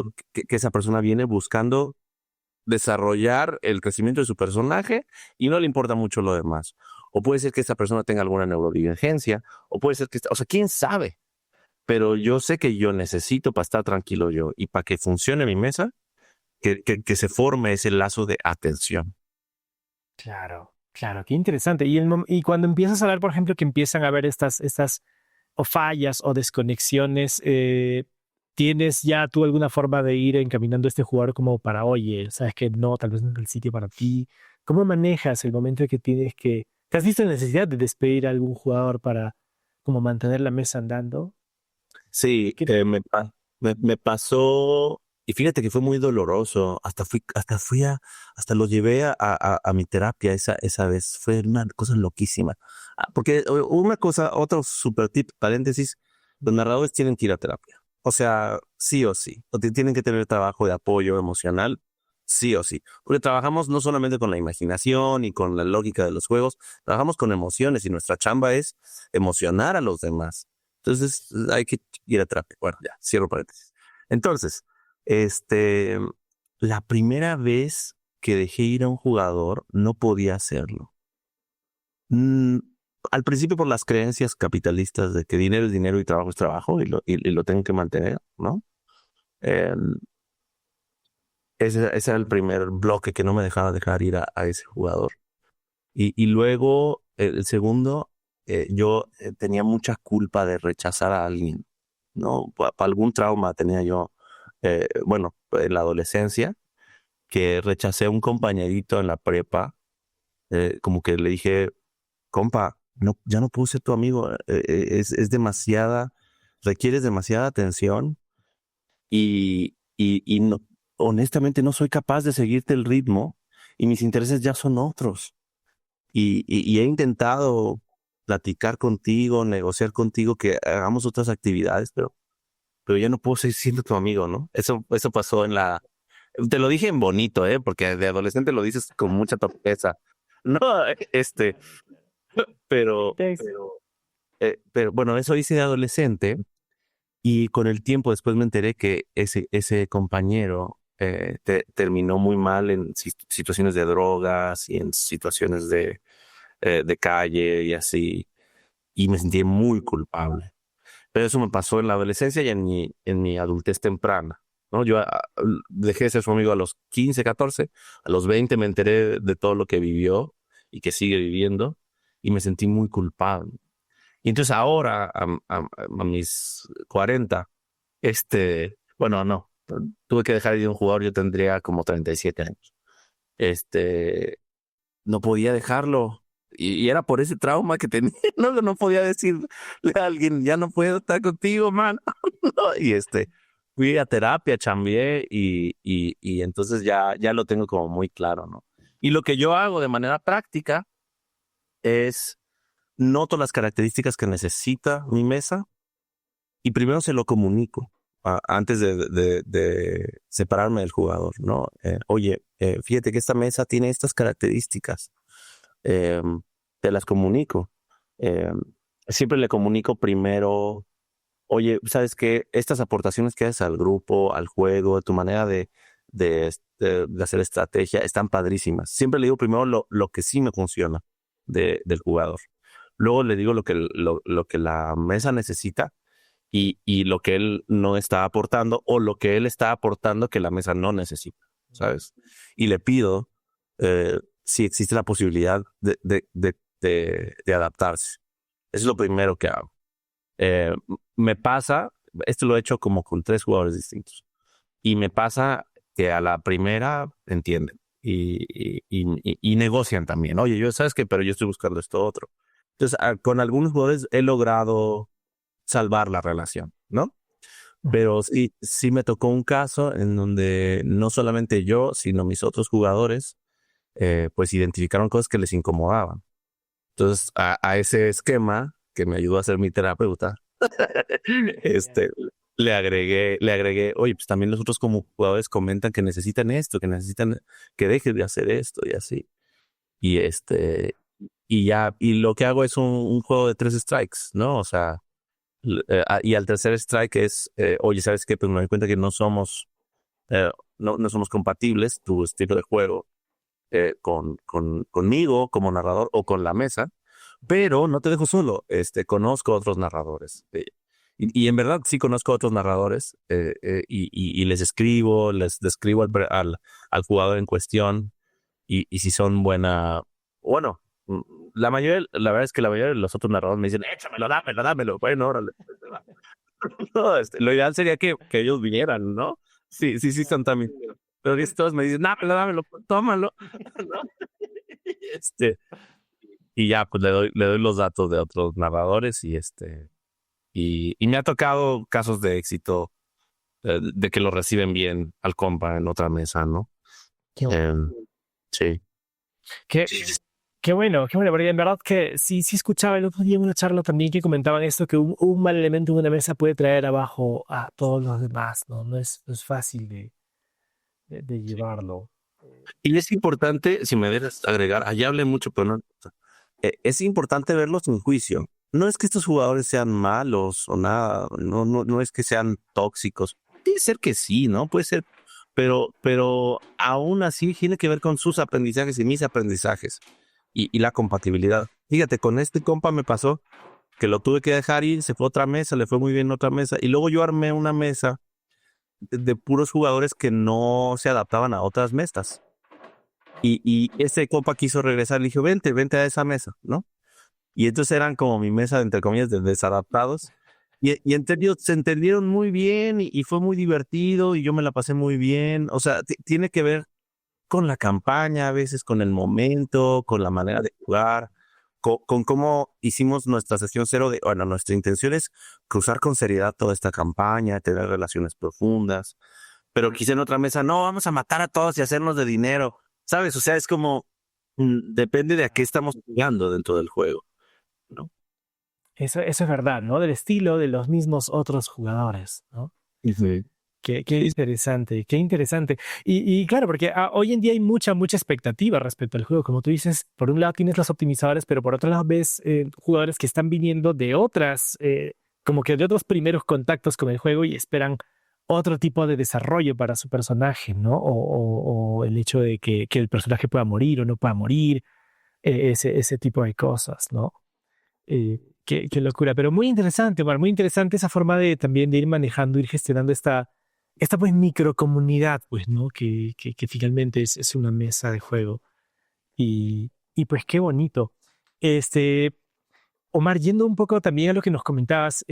esa persona viene buscando desarrollar el crecimiento de su personaje y no le importa mucho lo demás. O puede ser que esa persona tenga alguna neurodivergencia, o puede ser o sea, quién sabe. Pero yo sé que yo necesito para estar tranquilo yo y para que funcione mi mesa, que se forme ese lazo de atención. Claro, claro, qué interesante. Y cuando empiezas a hablar, por ejemplo, que empiezan a haber estas o fallas o desconexiones, ¿tienes ya tú alguna forma de ir encaminando a este jugador como para, oye, sabes que no, tal vez no es el sitio para ti? ¿Cómo manejas el momento en que te has visto en necesidad de despedir a algún jugador para como mantener la mesa andando? Sí, ¿Qué- me pasó, y fíjate que fue muy doloroso. Hasta lo llevé a mi terapia esa vez. Fue una cosa loquísima. Porque una cosa, otro super tip, paréntesis, los narradores tienen que ir a terapia. O sea, sí o sí. O tienen que tener trabajo de apoyo emocional, sí o sí. Porque trabajamos no solamente con la imaginación y con la lógica de los juegos, trabajamos con emociones y nuestra chamba es emocionar a los demás. Entonces, hay que ir a terapia. Bueno, ya, cierro paréntesis. Entonces, este, la primera vez que dejé ir a un jugador, no podía hacerlo. Mm, Al principio por las creencias capitalistas de que dinero es dinero y trabajo es trabajo y lo tengo que mantener, ¿no? Eh, ese era el primer bloque que no me dejaba dejar ir a ese jugador. Y luego, el segundo, yo tenía mucha culpa de rechazar a alguien, ¿no? Para algún trauma tenía yo, bueno, en la adolescencia, que rechacé a un compañerito en la prepa, como que le dije, compa, no, ya no puedo ser tu amigo, es demasiada, requieres demasiada atención y no, honestamente no soy capaz de seguirte el ritmo y mis intereses ya son otros. Y he intentado platicar contigo, negociar contigo que hagamos otras actividades, pero ya no puedo seguir siendo tu amigo, ¿no? Eso pasó en la... Te lo dije en bonito, ¿eh? Porque de adolescente lo dices con mucha torpeza. No, este, pero, Thanks. pero bueno, eso hice de adolescente y con el tiempo después me enteré que ese compañero terminó muy mal en situaciones de drogas y en situaciones de calle y así, y me sentí muy culpable. Pero eso me pasó en la adolescencia y en mi adultez temprana, ¿no? Yo dejé de ser su amigo a los 15, 14, a los 20 me enteré de todo lo que vivió y que sigue viviendo y me sentí muy culpable. Y entonces ahora, a mis 40, bueno, no, tuve que dejar de ir a un jugador, yo tendría como 37 años. Este, no podía dejarlo. Y era por ese trauma que tenía, no podía decirle a alguien, ya no puedo estar contigo, man. No, y fui a terapia, chambeé y entonces ya lo tengo como muy claro, ¿no? Y lo que yo hago de manera práctica es noto las características que necesita mi mesa y primero se lo comunico antes de separarme del jugador, ¿no? Oye, fíjate que esta mesa tiene estas características, eh, te las comunico. Eh, siempre le comunico primero, oye, ¿sabes qué? Estas aportaciones que haces al grupo, al juego, tu manera de hacer estrategia, están padrísimas. Siempre le digo primero lo que sí me funciona del jugador. Luego le digo lo que la mesa necesita y lo que él no está aportando o lo que él está aportando que la mesa no necesita, ¿sabes? Y le pido si existe la posibilidad de adaptarse. Eso es lo primero que hago. Eh, Me pasa, esto lo he hecho como con 3 jugadores distintos, y me pasa que a la primera entienden y negocian también. Oye, yo sabes que, pero yo estoy buscando esto otro. Entonces, con algunos jugadores he logrado salvar la relación, ¿no? Pero sí me tocó un caso en donde no solamente yo, sino mis otros jugadores, pues identificaron cosas que les incomodaban. Entonces, a ese esquema que me ayudó a ser mi terapeuta, este, le agregué, oye, pues también los otros como jugadores comentan que necesitan esto, que necesitan que dejes de hacer esto y así. Y y lo que hago es un juego de 3 strikes, ¿no? O sea, y al tercer strike es, oye, ¿sabes qué? Pues me doy cuenta que eh, no somos compatibles, tu estilo de juego, conmigo como narrador o con la mesa, pero no te dejo solo, conozco otros narradores. Y en verdad sí conozco otros narradores y les escribo, les describo al jugador en cuestión y si son bueno, la verdad es que la mayoría de los otros narradores me dicen, échamelo, dámelo, bueno, órale. No, lo ideal sería que ellos vinieran, ¿no? Sí, sí, sí, son también. Pero todos me dicen, dámelo, tómalo. ¿No? Este, y ya, pues le doy los datos de otros narradores y me ha tocado casos de éxito, de que lo reciben bien al compa en otra mesa, ¿no? Qué, Em, sí. qué, qué bueno, porque en verdad que sí escuchaba el otro día en una charla también que comentaban esto, que un mal elemento en una mesa puede traer abajo a todos los demás, ¿no? No es fácil de llevarlo. Y es importante, si me dejas agregar, allá hablé mucho, pero no. Es importante verlos sin juicio. No es que estos jugadores sean malos o nada, no es que sean tóxicos. Puede ser que sí, ¿no? Puede ser, pero aún así tiene que ver con sus aprendizajes y mis aprendizajes y la compatibilidad. Fíjate, con este compa me pasó que lo tuve que dejar ir, se fue a otra mesa, le fue muy bien en otra mesa, y luego yo armé una mesa de puros jugadores que no se adaptaban a otras mesas. Y ese compa quiso regresar, le dijo, vente a esa mesa, ¿no? Y entonces eran como mi mesa, entre comillas, de desadaptados. Se entendieron muy bien y fue muy divertido y yo me la pasé muy bien. O sea, tiene que ver con la campaña, a veces con el momento, con la manera de jugar, con cómo hicimos nuestra sesión cero de, bueno, nuestra intención es cruzar con seriedad toda esta campaña, tener relaciones profundas, pero quizá en otra mesa, no, vamos a matar a todos y hacernos de dinero, ¿sabes? O sea, es como, depende de a qué estamos jugando dentro del juego, ¿no? Eso es verdad, ¿no? Del estilo de los mismos otros jugadores, ¿no? Sí. Qué Sí. interesante, qué interesante. Y claro, porque hoy en día hay mucha expectativa respecto al juego. Como tú dices, por un lado tienes los optimizadores, pero por otro lado ves jugadores que están viniendo de otras, como que de otros primeros contactos con el juego y esperan otro tipo de desarrollo para su personaje, ¿no? O el hecho de que el personaje pueda morir o no pueda morir, ese tipo de cosas, ¿no? Qué locura, pero muy interesante, Omar, muy interesante esa forma de también de ir manejando, ir gestionando esta pues microcomunidad, pues, ¿no? Que finalmente es una mesa de juego. Y pues qué bonito. Este, Omar, yendo un poco también a lo que nos comentabas,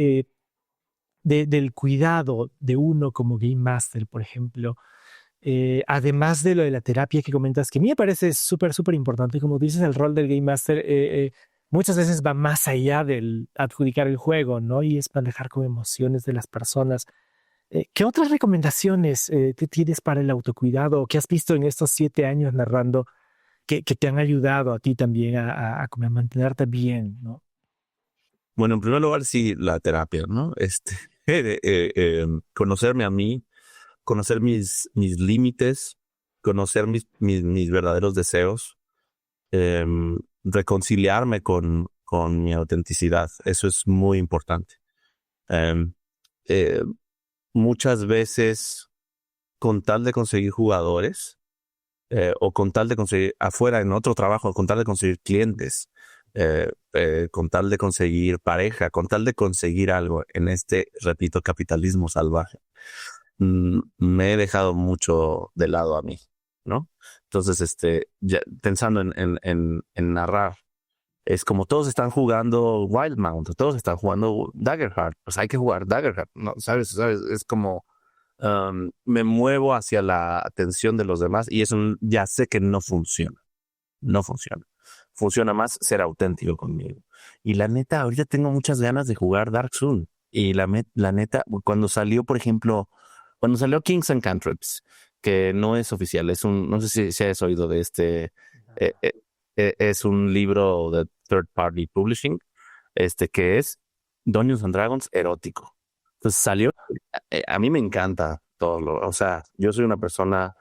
del cuidado de uno como Game Master, por ejemplo, además de lo de la terapia que comentas, que a mí me parece súper importante, como dices, el rol del Game Master muchas veces va más allá del adjudicar el juego, ¿no? Y es manejar con emociones de las personas. ¿Qué otras recomendaciones te tienes para el autocuidado o que has visto en estos 7 años narrando que te han ayudado a ti también a como a mantenerte bien, ¿no? Bueno, en primer lugar, sí, la terapia, ¿no? Conocerme a mí, conocer mis límites, conocer mis verdaderos deseos, reconciliarme con con mi autenticidad. Eso es muy importante. Em, eh, Muchas veces, con tal de conseguir jugadores, o con tal de conseguir afuera en otro trabajo, con tal de conseguir clientes, con tal de conseguir pareja, con tal de conseguir algo en este, repito, capitalismo salvaje, me he dejado mucho de lado a mí, ¿no? Entonces, ya pensando en narrar, es como todos están jugando Wildmount, todos están jugando Daggerheart, pues hay que jugar Daggerheart, ¿no? ¿Sabes? Es como me muevo hacia la atención de los demás y eso ya sé que no funciona. No funciona. Funciona más ser auténtico conmigo. Y la neta, ahorita tengo muchas ganas de jugar Dark Sun. Y la neta, cuando salió, por ejemplo, cuando salió Kings and Cantrips, que no es oficial, no sé si has oído de eh, eh, es un libro de third party publishing, que es Dungeons and Dragons erótico. Entonces salió, a mí me encanta todo o sea, yo soy una persona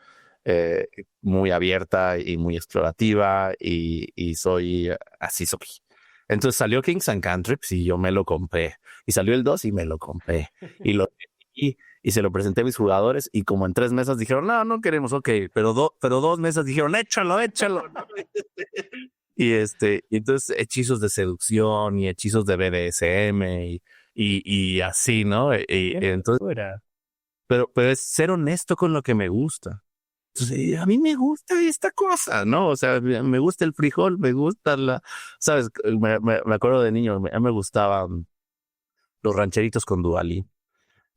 eh, muy abierta y muy explorativa y soy, así soy. Entonces salió Kings and Cantrips y yo me lo compré. Y salió el 2 y me lo compré. Y lo y se lo presenté a mis jugadores y como en 3 meses dijeron, no, no queremos, ok, pero 2 meses dijeron, échalo, échalo. Y entonces hechizos de seducción y hechizos de BDSM y así, ¿no? Y entonces, pero es ser honesto con lo que me gusta. Entonces, a mí me gusta esta cosa, ¿no? O sea, me gusta el frijol, me gusta ¿sabes? Me acuerdo de niño, me gustaban los rancheritos con Duvalín,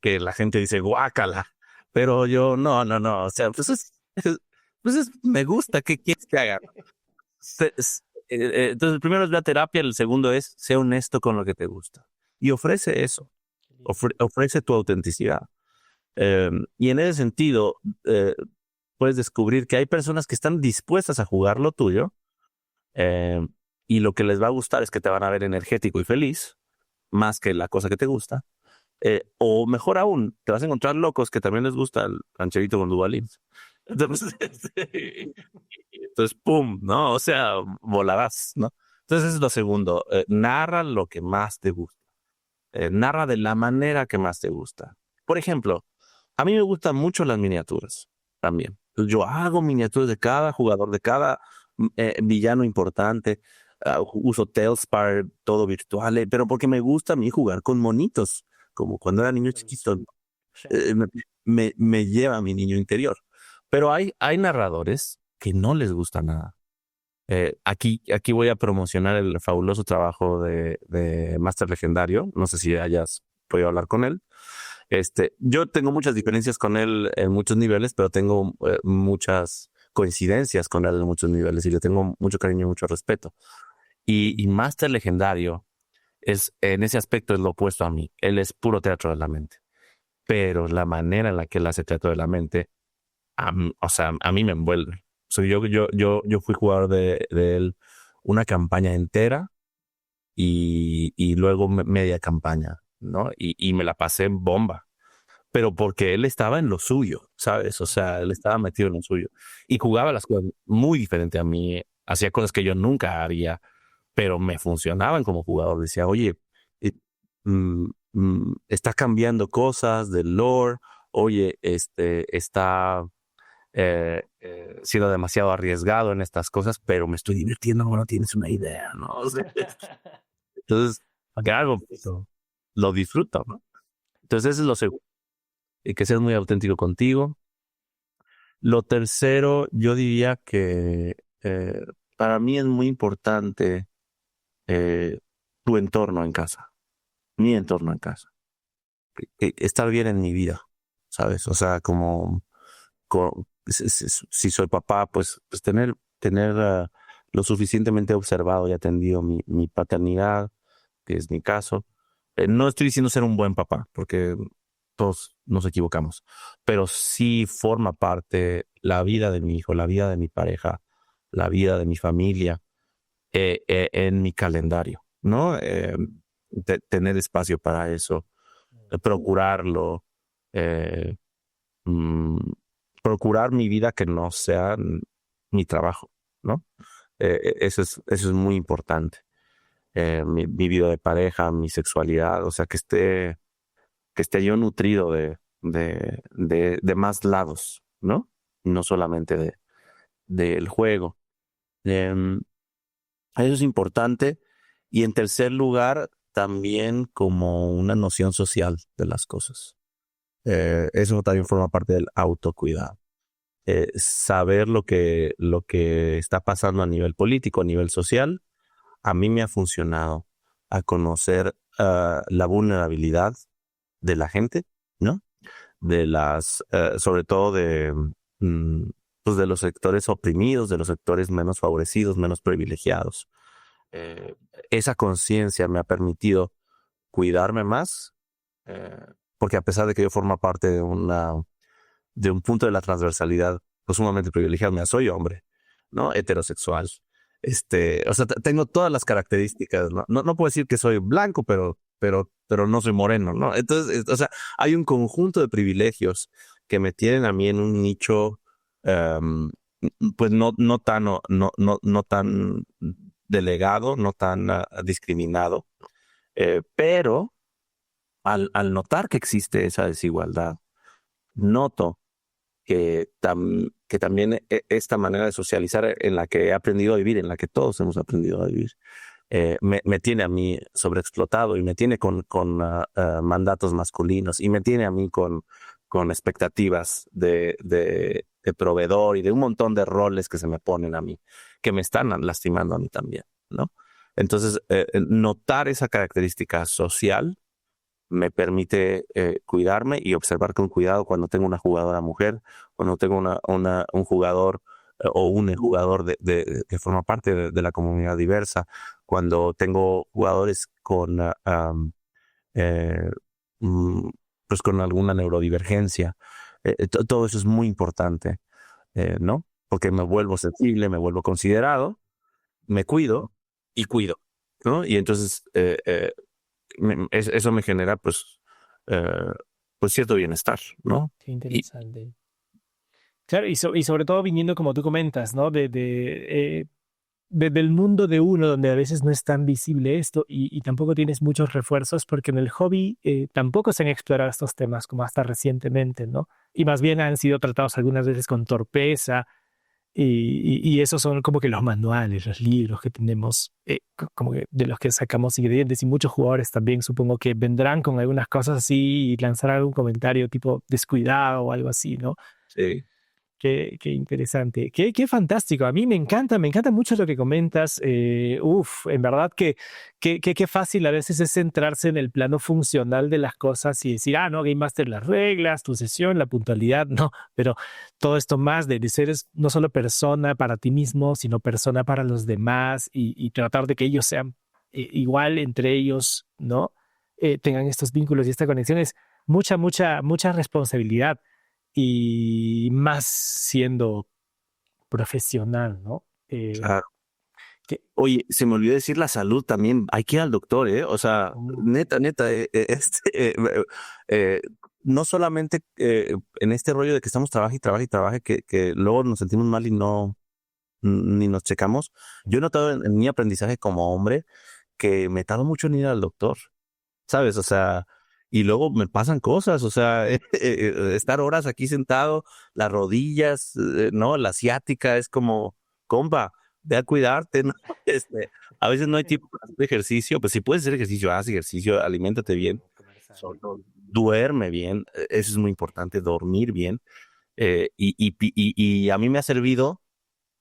que la gente dice guácala, pero yo no, no, no, o sea, me gusta, ¿qué quieres que haga? Entonces, el primero es la terapia, el segundo es ser honesto con lo que te gusta. Y ofrece eso, ofrece tu autenticidad. Y en ese sentido, puedes descubrir que hay personas que están dispuestas a jugar lo tuyo, eh, y lo que les va a gustar es que te van a ver energético y feliz, más que la cosa que te gusta. O mejor aún, te vas a encontrar locos que también les gusta el rancherito con Duvalín. Entonces, entonces, ¡pum! ¿No? O sea, volarás, ¿no? Entonces, eso es lo segundo. Narra lo que más te gusta. Narra de la manera que más te gusta. Por ejemplo, a mí me gustan mucho las miniaturas también. Yo hago miniaturas de cada jugador, de cada villano importante. Uso Telspar, todo virtual, pero porque me gusta a mí jugar con monitos, como cuando era niño chiquito. eh, me, me lleva a mi niño interior. Pero hay narradores que no les gusta nada. Aquí voy a promocionar el fabuloso trabajo de Master Legendario. No sé si hayas podido hablar con él. Yo tengo muchas diferencias con él en muchos niveles, pero tengo muchas coincidencias con él en muchos niveles y le tengo mucho cariño y mucho respeto. Y Master Legendario en ese aspecto es lo opuesto a mí. Él es puro teatro de la mente, pero la manera en la que él hace teatro de la mente, o sea, a mí me envuelve. O sea, yo fui jugador de él una campaña entera y luego media campaña, ¿no? Y me la pasé en bomba, pero porque él estaba en lo suyo, ¿sabes? O sea, él estaba metido en lo suyo y jugaba las cosas muy diferente a mí, hacía cosas que yo nunca haría, pero me funcionaban como jugador. Decía, oye, eh, está cambiando cosas del lore, oye, está siendo demasiado arriesgado en estas cosas, pero me estoy divirtiendo como no tienes una idea, ¿no? O sea, entonces, ¿qué hago? Lo disfruto, ¿no? Entonces, eso es lo segundo, y que seas muy auténtico contigo. Lo tercero, yo diría que para mí es muy importante eh, tu entorno en casa, mi entorno en casa, estar bien en mi vida, ¿sabes? O sea, como si soy papá, pues tener lo suficientemente observado y atendido mi paternidad, que es mi caso. No estoy diciendo ser un buen papá, porque todos nos equivocamos, pero sí forma parte la vida de mi hijo, la vida de mi pareja, la vida de mi familia, en mi calendario, ¿no? Tener espacio para eso, procurarlo, eh, mm, procurar mi vida que no sea mi trabajo, ¿no? Eso es muy importante. mi vida de pareja, mi sexualidad, o sea, que esté yo nutrido de más lados, ¿no? No solamente del juego. Em, Eso es importante. Y en tercer lugar, también como una noción social de las cosas. Eso también forma parte del autocuidado. Saber lo que está pasando a nivel político, a nivel social, a mí me ha funcionado a conocer la vulnerabilidad de la gente, ¿no? De sobre todo mm, pues de los sectores oprimidos, de los sectores menos favorecidos, menos privilegiados. Eh, Esa conciencia me ha permitido cuidarme más, eh, porque a pesar de que yo formo parte de un punto de la transversalidad pues sumamente privilegiado, mira, soy hombre, ¿no? Heterosexual. O sea, tengo todas las características, ¿no? No puedo decir que soy blanco, pero no soy moreno, ¿no? Entonces, o sea, hay un conjunto de privilegios que me tienen a mí en un nicho, em, pues no tan delegado, no tan discriminado, pero al notar que existe esa desigualdad, noto que también esta manera de socializar en la que he aprendido a vivir, en la que todos hemos aprendido a vivir, me tiene a mí sobreexplotado y me tiene con mandatos masculinos y me tiene a mí con expectativas de proveedor y de un montón de roles que se me ponen a mí, que me están lastimando a mí también, ¿no? Entonces, notar esa característica social me permite cuidarme y observar con cuidado cuando tengo una jugadora mujer, cuando tengo un jugador o un jugador que forma parte de la comunidad diversa, cuando tengo jugadores eh, mm, pues con alguna neurodivergencia. Todo eso es muy importante, ¿no? Porque me vuelvo sensible, me vuelvo considerado, me cuido y cuido, ¿no? Y entonces eso me genera eh, pues cierto bienestar, ¿no? Qué Y interesante. Claro, y sobre todo viniendo, como tú comentas, ¿no? Del mundo de uno, donde a veces no es tan visible esto y tampoco tienes muchos refuerzos, porque en el hobby tampoco se han explorado estos temas como hasta recientemente, ¿no? Y más bien han sido tratados algunas veces con torpeza y esos son como que los manuales, los libros que tenemos, como que de los que sacamos ingredientes y muchos jugadores también supongo que vendrán con algunas cosas así y lanzarán algún comentario tipo descuidado o algo así, ¿no? sí, Qué interesante, qué fantástico. A mí me encanta mucho lo que comentas. En verdad qué fácil a veces es centrarse en el plano funcional de las cosas y decir, no, Game Master, las reglas, tu sesión, la puntualidad, no, pero todo esto más de ser no solo persona para ti mismo, sino persona para los demás y tratar de que ellos sean igual entre ellos, ¿no? Tengan estos vínculos y esta conexión es mucha responsabilidad y más siendo profesional, ¿no? claro. Que, Oye, se me olvidó decir la salud también. Hay que ir al doctor, ¿eh? O sea, uh, neta, eh, no solamente en este rollo de que estamos trabaje, que luego nos sentimos mal y no ni nos checamos. Yo he notado en mi aprendizaje como hombre que me tardo mucho en ir al doctor. ¿Sabes? O sea, y luego me pasan cosas, o sea, estar horas aquí sentado, las rodillas, ¿no? La ciática es como, compa, ve a cuidarte, ¿no? A veces no hay tiempo para hacer ejercicio, pues si puedes hacer ejercicio, haz ejercicio, aliméntate bien, sobre todo, duerme bien, eso es muy importante, dormir bien, y a mí me ha servido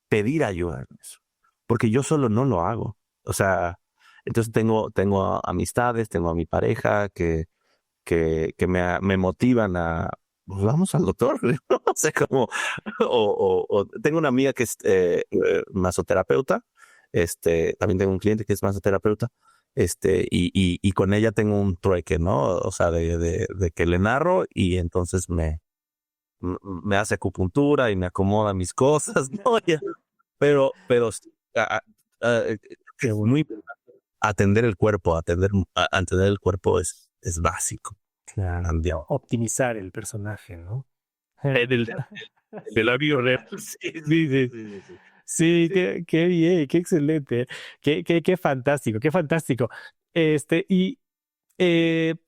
pedir ayuda en eso, porque yo solo no lo hago. O sea, entonces tengo amistades, tengo a mi pareja que me motivan a, pues vamos al doctor, ¿no? O sea, como, o tengo una amiga que es masoterapeuta, también tengo un cliente que es masoterapeuta, y con ella tengo un trueque, ¿no? O sea, de que le narro y entonces me hace acupuntura y me acomoda mis cosas, ¿no? Pero sí, qué es bueno. muy atender el cuerpo, atender el cuerpo es básico. Claro. Andiamo. Optimizar el personaje, ¿no? De la vida real. Sí, Sí, sí. sí, sí. Sí, qué bien, qué excelente, qué fantástico, qué fantástico. Y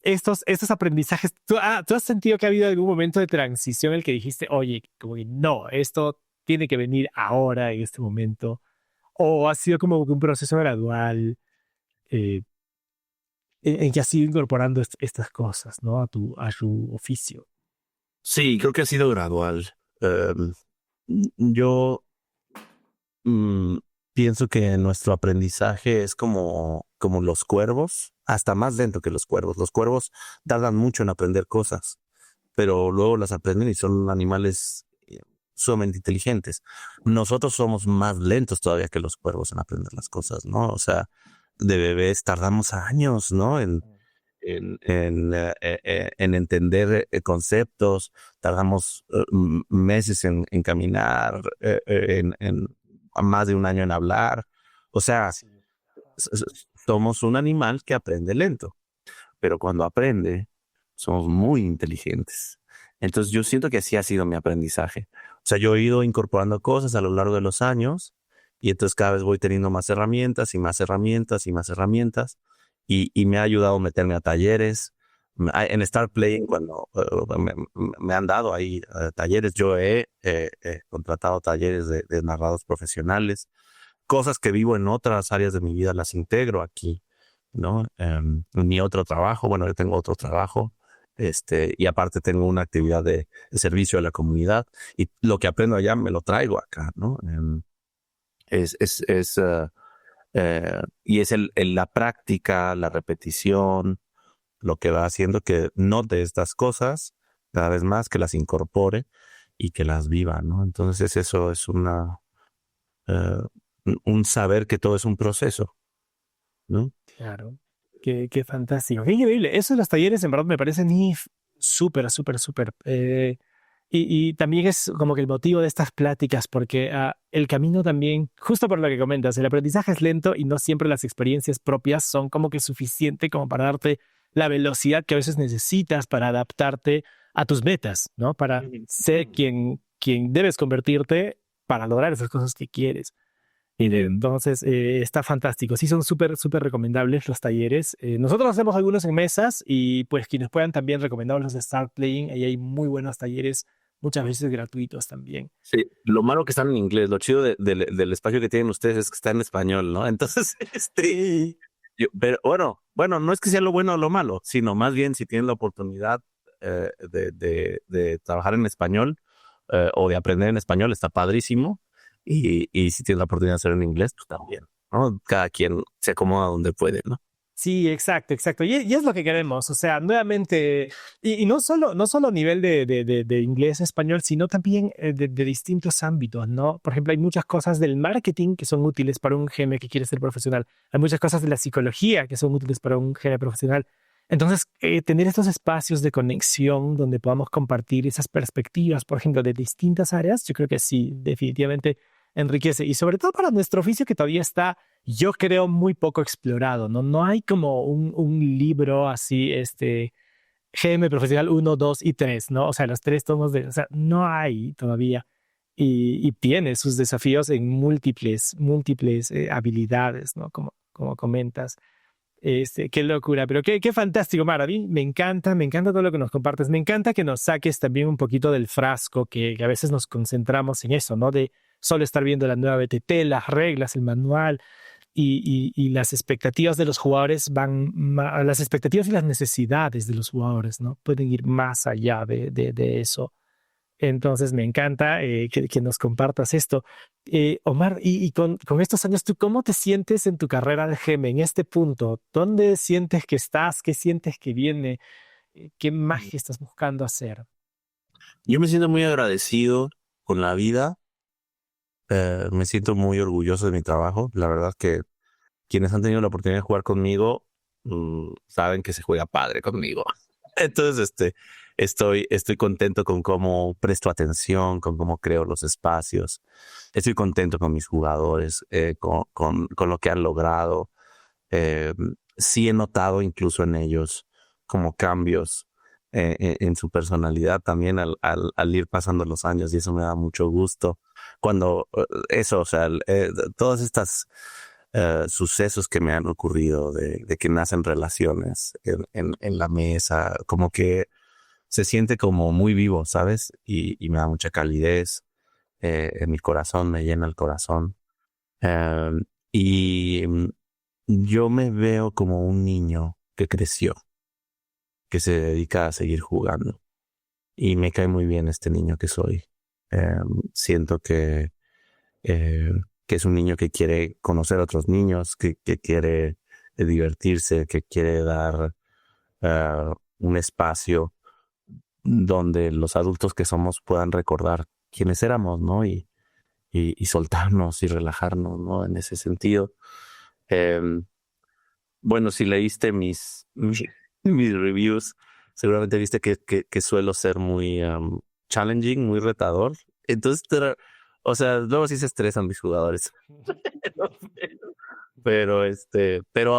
estos aprendizajes, ¿tú has sentido que ha habido algún momento de transición en el que dijiste, oye, como que no, esto tiene que venir ahora, en este momento? ¿O ha sido como que un proceso gradual eh, en que has ido incorporando estas cosas, ¿no? A tu oficio. Sí, creo que ha sido gradual. Yo mm, pienso que nuestro aprendizaje es como los cuervos, hasta más lento que los cuervos. Los cuervos tardan mucho en aprender cosas, pero luego las aprenden y son animales sumamente inteligentes. Nosotros somos más lentos todavía que los cuervos en aprender las cosas, ¿no? O sea, de bebés tardamos años, ¿no? En entender conceptos, tardamos meses en caminar, en más de un año en hablar. O sea, Sí. somos un animal que aprende lento, pero cuando aprende, somos muy inteligentes. Entonces yo siento que así ha sido mi aprendizaje. O sea, yo he ido incorporando cosas a lo largo de los años y entonces cada vez voy teniendo más herramientas y más herramientas y más herramientas y me ha ayudado a meterme a talleres. En Start Playing, cuando me han dado ahí talleres, yo he contratado talleres de narrados profesionales, cosas que vivo en otras áreas de mi vida las integro aquí, ¿no? En mi otro trabajo, bueno, yo tengo otro trabajo, y aparte tengo una actividad de servicio a la comunidad y lo que aprendo allá me lo traigo acá, ¿no? Y es la práctica, la repetición, lo que va haciendo que note estas cosas cada vez más, que las incorpore y que las viva, ¿no? Entonces eso es eh, un saber que todo es un proceso, ¿no? Claro. Qué fantástico. Qué increíble. Eso de los talleres en verdad me parecen súper, súper, súper. Y también es como que el motivo de estas pláticas, porque el camino también, justo por lo que comentas, el aprendizaje es lento y no siempre las experiencias propias son como que suficiente como para darte la velocidad que a veces necesitas para adaptarte a tus metas, ¿no? Para ser quien debes convertirte para lograr esas cosas que quieres. Entonces, está fantástico. Sí, son súper, súper recomendables los talleres. Nosotros hacemos algunos en mesas y pues quienes puedan también recomendamos los de Start Playing. Ahí hay muy buenos talleres, muchas veces gratuitos también. Sí, lo malo que están en inglés, lo chido del espacio que tienen ustedes es que está en español, ¿no? Entonces, Sí. pero bueno, no es que sea lo bueno o lo malo, sino más bien si tienen la oportunidad de trabajar en español o de aprender en español, está padrísimo. Y si tienen la oportunidad de hacerlo en inglés, pues también, ¿no? Cada quien se acomoda donde puede, ¿no? Sí, exacto, exacto. Y es lo que queremos. O sea, nuevamente, y no solo a nivel de inglés, español, sino también de distintos ámbitos, ¿no? Por ejemplo, hay muchas cosas del marketing que son útiles para un GM que quiere ser profesional. Hay muchas cosas de la psicología que son útiles para un GM profesional. Entonces, tener estos espacios de conexión donde podamos compartir esas perspectivas, por ejemplo, de distintas áreas, yo creo que sí, definitivamente enriquece. Y sobre todo para nuestro oficio que todavía está, yo creo, muy poco explorado, ¿no? No hay como un libro así, GM Profesional uno 2 y 3, ¿no? O sea, los tres tomos o sea, no hay todavía. Y tiene sus desafíos en múltiples habilidades, ¿no? Como comentas. Qué locura, pero qué fantástico, Mara. A mí me encanta todo lo que nos compartes. Me encanta que nos saques también un poquito del frasco, que a veces nos concentramos en eso, ¿no? De solo estar viendo la nueva BTT, las reglas, el manual y las expectativas de los jugadores las expectativas y las necesidades de los jugadores, ¿no? Pueden ir más allá de eso. Entonces me encanta que nos compartas esto. Omar, y con estos años, ¿tú cómo te sientes en tu carrera de GM en este punto? ¿Dónde sientes que estás? ¿Qué sientes que viene? ¿Qué magia estás buscando hacer? Yo me siento muy agradecido con la vida, me siento muy orgulloso de mi trabajo. La verdad que quienes han tenido la oportunidad de jugar conmigo saben que se juega padre conmigo. Entonces, estoy contento con cómo presto atención, con cómo creo los espacios. Estoy contento con mis jugadores, con lo que han logrado. Eh, sí he notado incluso en ellos como cambios. en su personalidad también al ir pasando los años, y eso me da mucho gusto. Cuando eso, o sea, todas estas sucesos que me han ocurrido de que nacen relaciones en la mesa, como que se siente como muy vivo, ¿sabes? Y me da mucha calidez en mi corazón, me llena el corazón. Eh, y yo me veo como un niño que creció, que se dedica a seguir jugando. Y me cae muy bien este niño que soy. Siento eh, que es un niño que quiere conocer a otros niños, que quiere divertirse, que quiere dar un espacio donde los adultos que somos puedan recordar quiénes éramos, ¿no? Y soltarnos y relajarnos, ¿no? En ese sentido. Em, bueno, si leíste mis reviews, seguramente viste que suelo ser muy challenging, muy retador. Entonces, o sea, luego sí se estresan mis jugadores. Pero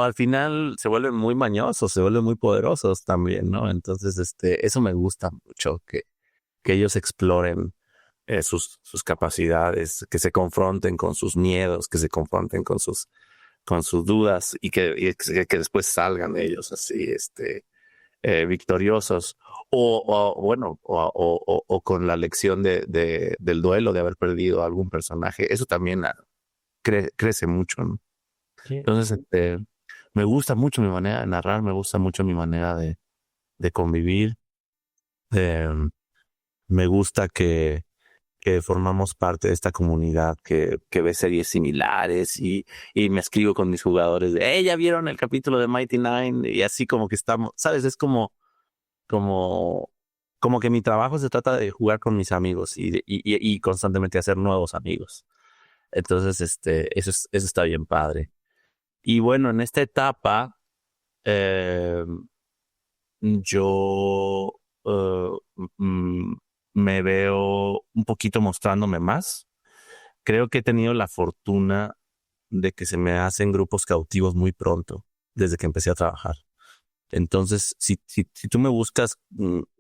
al final se vuelven muy mañosos, se vuelven muy poderosos también, ¿no? Entonces, eso me gusta mucho, que ellos exploren sus capacidades, que se confronten con sus miedos, que se confronten con sus dudas y que después salgan ellos así, victoriosos o con la lección del duelo de haber perdido a algún personaje. Eso también crece mucho, ¿no? Sí. Entonces, me gusta mucho mi manera de narrar, me gusta mucho mi manera de convivir. Eh, Me gusta que formamos parte de esta comunidad que ve series similares y me escribo con mis jugadores de, ya vieron el capítulo de Mighty Nine, y así como que estamos, ¿sabes? Es como, como que mi trabajo se trata de jugar con mis amigos y constantemente hacer nuevos amigos. Entonces, eso está bien padre. Y bueno, en esta etapa, eh, yo mm, me veo un poquito mostrándome más. Creo que he tenido la fortuna de que se me hacen grupos cautivos muy pronto, desde que empecé a trabajar. Entonces, si tú me buscas,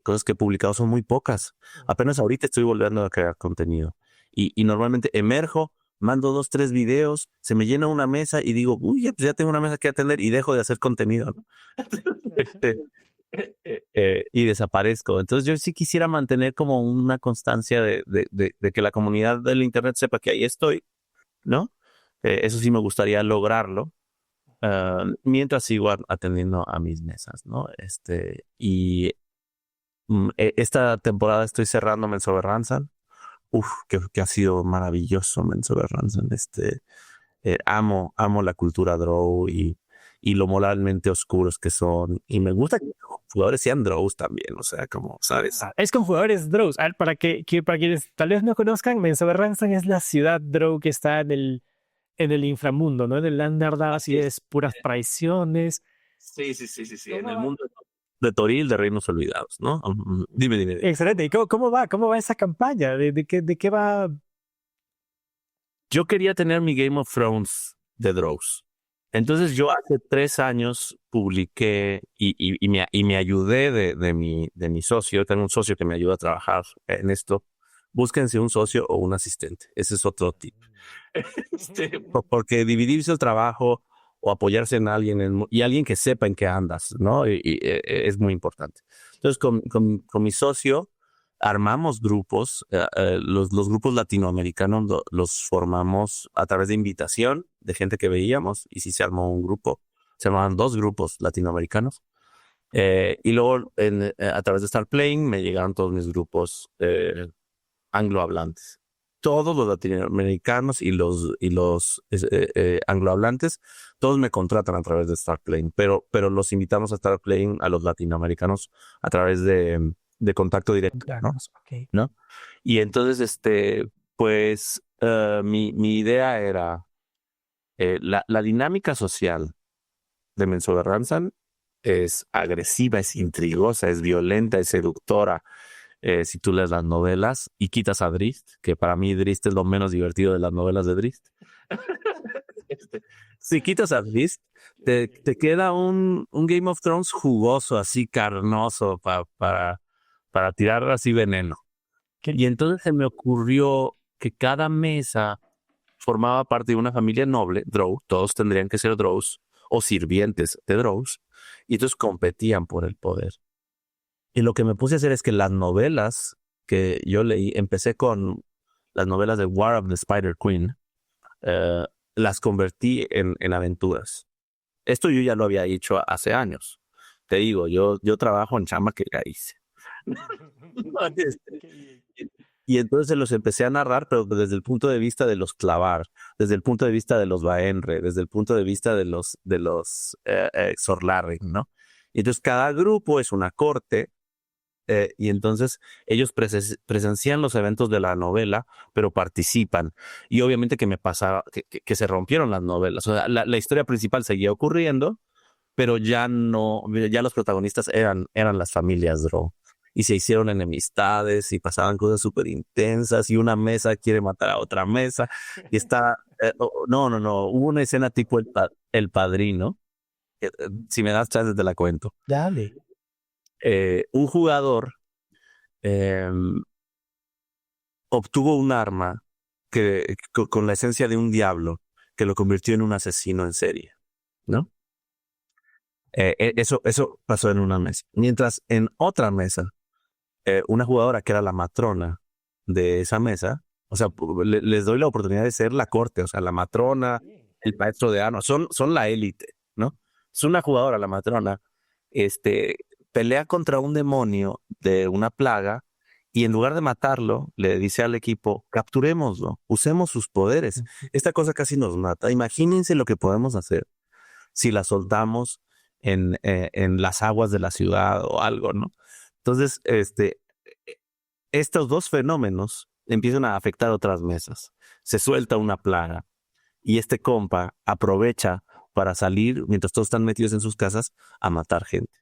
cosas que he publicado son muy pocas. Apenas ahorita estoy volviendo a crear contenido. Y normalmente emerjo, mando 2, 3 videos, se me llena una mesa y digo, uy, pues ya tengo una mesa que atender y dejo de hacer contenido, ¿no? Este, y desaparezco. Entonces yo sí quisiera mantener como una constancia de que la comunidad del internet sepa que ahí estoy, ¿no? Eso sí me gustaría lograrlo, mientras sigo atendiendo a mis mesas, ¿no? Esta temporada estoy cerrando Mensober Ransom. Uf, que ha sido maravilloso Mensober Ransom. Amo la cultura draw y lo moralmente oscuros que son. Y me gusta que los jugadores sean draws también, o sea, como, ¿sabes? Es con jugadores Drows. A ver, para quienes tal vez no conozcan, Menzoberranzan es la ciudad Drow que está en el inframundo, ¿no? En el Underdark, así es, puras traiciones. Sí. En el mundo de Toril, de Reinos Olvidados, ¿no? Dime. Excelente. ¿Y cómo va? ¿Cómo va esa campaña? De qué va? Yo quería tener mi Game of Thrones de Drows. Entonces yo hace 3 años publiqué y me ayudé de mi socio. Tengo un socio que me ayuda a trabajar en esto. Búsquense un socio o un asistente. Ese es otro tip. Porque dividirse el trabajo o apoyarse en alguien y alguien que sepa en qué andas, ¿no? Es muy importante. Entonces, con mi socio armamos grupos, los grupos latinoamericanos los formamos a través de invitación de gente que veíamos, y sí se armó un grupo, se armaban 2 grupos latinoamericanos. Y luego a través de Start Playing me llegaron todos mis grupos anglohablantes. Todos los latinoamericanos y los anglohablantes, todos me contratan a través de Start Playing, pero los invitamos a Start Playing a los latinoamericanos a través de contacto directo, ¿no? Okay. ¿No? Y entonces, pues, mi idea era la dinámica social de Mensober Ransom es agresiva, es intrigosa, es violenta, es seductora. Si tú lees las novelas y quitas a Drizzt, que para mí Drizzt es lo menos divertido de las novelas de Drizzt. Si quitas a Beast, te queda un Game of Thrones jugoso, así carnoso, para tirar así veneno. Y entonces se me ocurrió que cada mesa formaba parte de una familia noble, Drow, todos tendrían que ser Drows o sirvientes de Drows, y entonces competían por el poder. Y lo que me puse a hacer es que las novelas que yo leí, empecé con las novelas de War of the Spider Queen, eh, las convertí en aventuras. Esto yo ya lo había hecho hace años. Te digo, yo trabajo en chamba que ya hice. Y entonces se los empecé a narrar, pero desde el punto de vista de los Clavar, desde el punto de vista de los Baenre, desde el punto de vista de los Sorlarren, ¿no? Y entonces cada grupo es una corte, y entonces ellos presencian los eventos de la novela, pero participan. Y obviamente que me pasaba, que se rompieron las novelas. O sea, la historia principal seguía ocurriendo, pero ya no, ya los protagonistas eran las familias Drow. Y se hicieron enemistades y pasaban cosas súper intensas y una mesa quiere matar a otra mesa. Y está, no, hubo una escena tipo el Padrino. Si me das chance te la cuento. Dale. Un jugador eh, obtuvo un arma con la esencia de un diablo que lo convirtió en un asesino en serie, ¿no? Eso pasó en una mesa. Mientras en otra mesa, una jugadora que era la matrona de esa mesa, o sea, les doy la oportunidad de ser la corte, o sea, la matrona, el maestro de armas, son la élite, ¿no? Es una jugadora, la matrona, este, pelea contra un demonio de una plaga y en lugar de matarlo, le dice al equipo, capturémoslo, usemos sus poderes. Esta cosa casi nos mata. Imagínense lo que podemos hacer si la soltamos en las aguas de la ciudad o algo, ¿no? Entonces, estos dos fenómenos empiezan a afectar otras mesas. Se suelta una plaga y este compa aprovecha para salir, mientras todos están metidos en sus casas, a matar gente.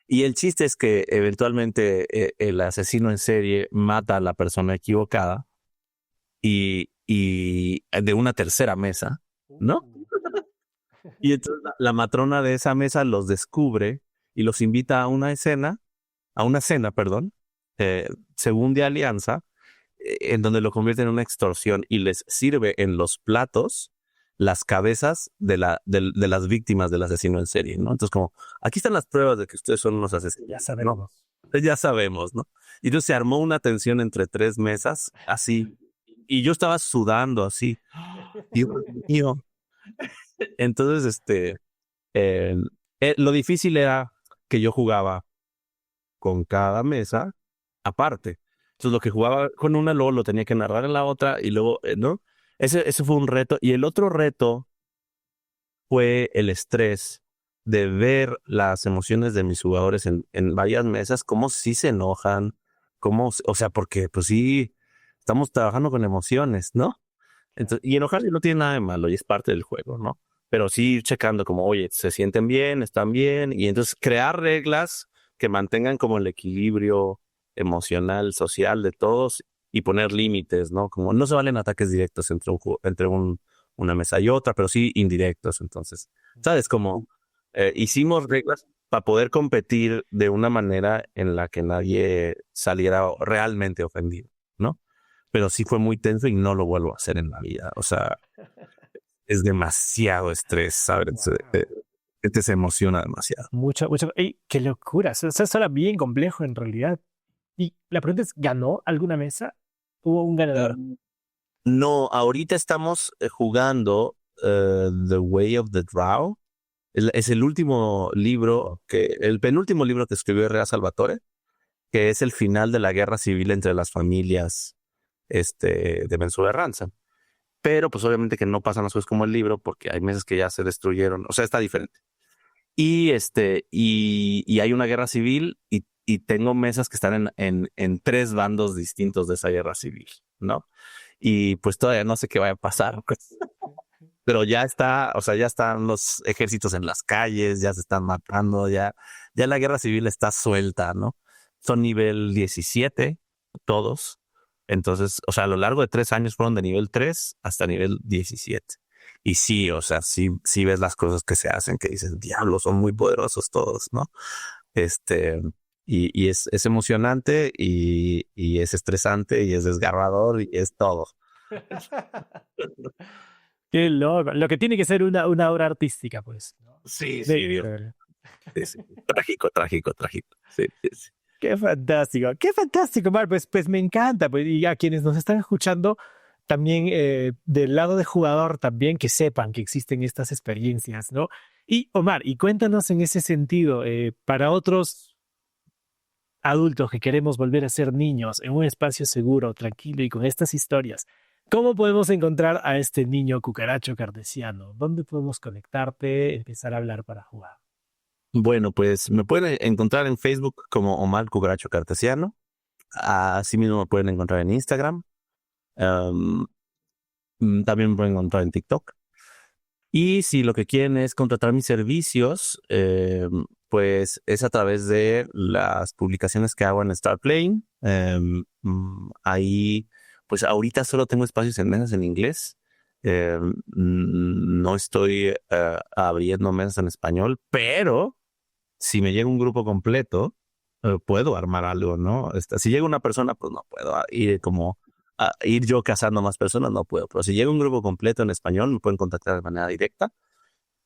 Y el chiste es que eventualmente el asesino en serie mata a la persona equivocada y de una tercera mesa, ¿no? Y entonces la matrona de esa mesa los descubre y los invita a una cena, perdón, según de alianza, en donde lo convierte en una extorsión y les sirve en los platos las cabezas de las víctimas del asesino en serie, ¿no? Entonces, como, aquí están las pruebas de que ustedes son unos asesinos. Ya sabemos. ¿No? Ya sabemos, ¿no? Y entonces se armó una tensión entre tres mesas, así. Y yo estaba sudando así. Dios mío. Entonces, eh, lo difícil era que yo jugaba con cada mesa aparte. Entonces, lo que jugaba con una, luego lo tenía que narrar en la otra y luego, ¿no? Ese fue un reto. Y el otro reto fue el estrés de ver las emociones de mis jugadores en varias mesas, cómo sí se enojan, o sea, porque pues sí, estamos trabajando con emociones, ¿no? Entonces, y enojarse no tiene nada de malo y es parte del juego, ¿no? Pero sí ir checando como, oye, se sienten bien, están bien, y entonces crear reglas que mantengan como el equilibrio emocional, social de todos y poner límites, ¿no? Como no se valen ataques directos entre una mesa y otra, pero sí indirectos. Entonces, ¿sabes? Como hicimos reglas para poder competir de una manera en la que nadie saliera realmente ofendido, ¿no? Pero sí fue muy tenso y no lo vuelvo a hacer en la vida. O sea, es demasiado estrés, ¿sabes? Se emociona demasiado. Mucho. ¡Ey, qué locura! Eso suena bien complejo en realidad. Y la pregunta es, ¿ganó alguna mesa? ¿Hubo un ganador? No, ahorita estamos jugando The Way of the Drow. Es el último libro el penúltimo libro que escribió Herrera Salvatore, que es el final de la guerra civil entre las familias de Mensuberranza. Pero pues obviamente que no pasan las cosas como el libro porque hay mesas que ya se destruyeron, o sea, está diferente. Y hay una guerra civil y tengo mesas que están en tres bandos distintos de esa guerra civil, ¿no? Y pues todavía no sé qué vaya a pasar, pues. Pero ya está, o sea, ya están los ejércitos en las calles, ya se están matando, ya la guerra civil está suelta, ¿no? Son nivel 17, todos. Entonces, o sea, a lo largo de 3 años fueron de nivel 3 hasta nivel 17. Y sí, o sea, sí ves las cosas que se hacen, que dices, diablo, son muy poderosos todos, ¿no? Este, y es emocionante y es estresante y es desgarrador y es todo. Qué loco. Lo que tiene que ser una obra artística, pues, ¿no? Sí, De sí, Dios. increíble. Sí, sí. Trágico, trágico, trágico. Sí, sí, sí. Qué fantástico, Mar. Pues me encanta. Pues, y a quienes nos están escuchando, también del lado de jugador, también que sepan que existen estas experiencias, ¿no? Y Omar, y cuéntanos en ese sentido, para otros adultos que queremos volver a ser niños en un espacio seguro, tranquilo y con estas historias, ¿cómo podemos encontrar a este niño cucaracho cartesiano? ¿Dónde podemos conectarte, empezar a hablar para jugar? Bueno, pues me pueden encontrar en Facebook como Omar Cucaracho Cartesiano. Así mismo me pueden encontrar en Instagram. Um, También me pueden encontrar en TikTok. Y si lo que quieren es contratar mis servicios, pues es a través de las publicaciones que hago en Start Playing. Ahí, pues ahorita solo tengo espacios en mesas en inglés. No estoy abriendo mesas en español, pero si me llega un grupo completo, puedo armar algo, ¿no? Si llega una persona, pues no puedo ir como ir yo cazando más personas, no puedo. Pero si llega un grupo completo en español, me pueden contactar de manera directa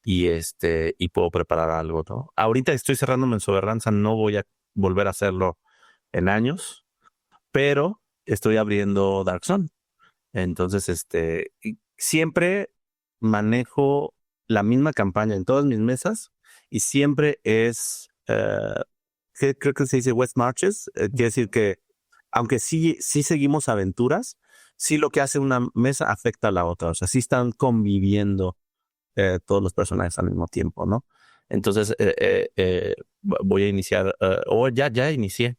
y puedo preparar algo, ¿no? Ahorita estoy cerrándome en Soberranza, no voy a volver a hacerlo en años, pero estoy abriendo Dark Zone. Entonces, y siempre manejo la misma campaña en todas mis mesas y siempre es, creo que se dice West Marches, quiere decir que aunque sí seguimos aventuras, sí lo que hace una mesa afecta a la otra, o sea, sí están conviviendo todos los personajes al mismo tiempo, ¿no? Entonces, voy a iniciar, o ya inicié,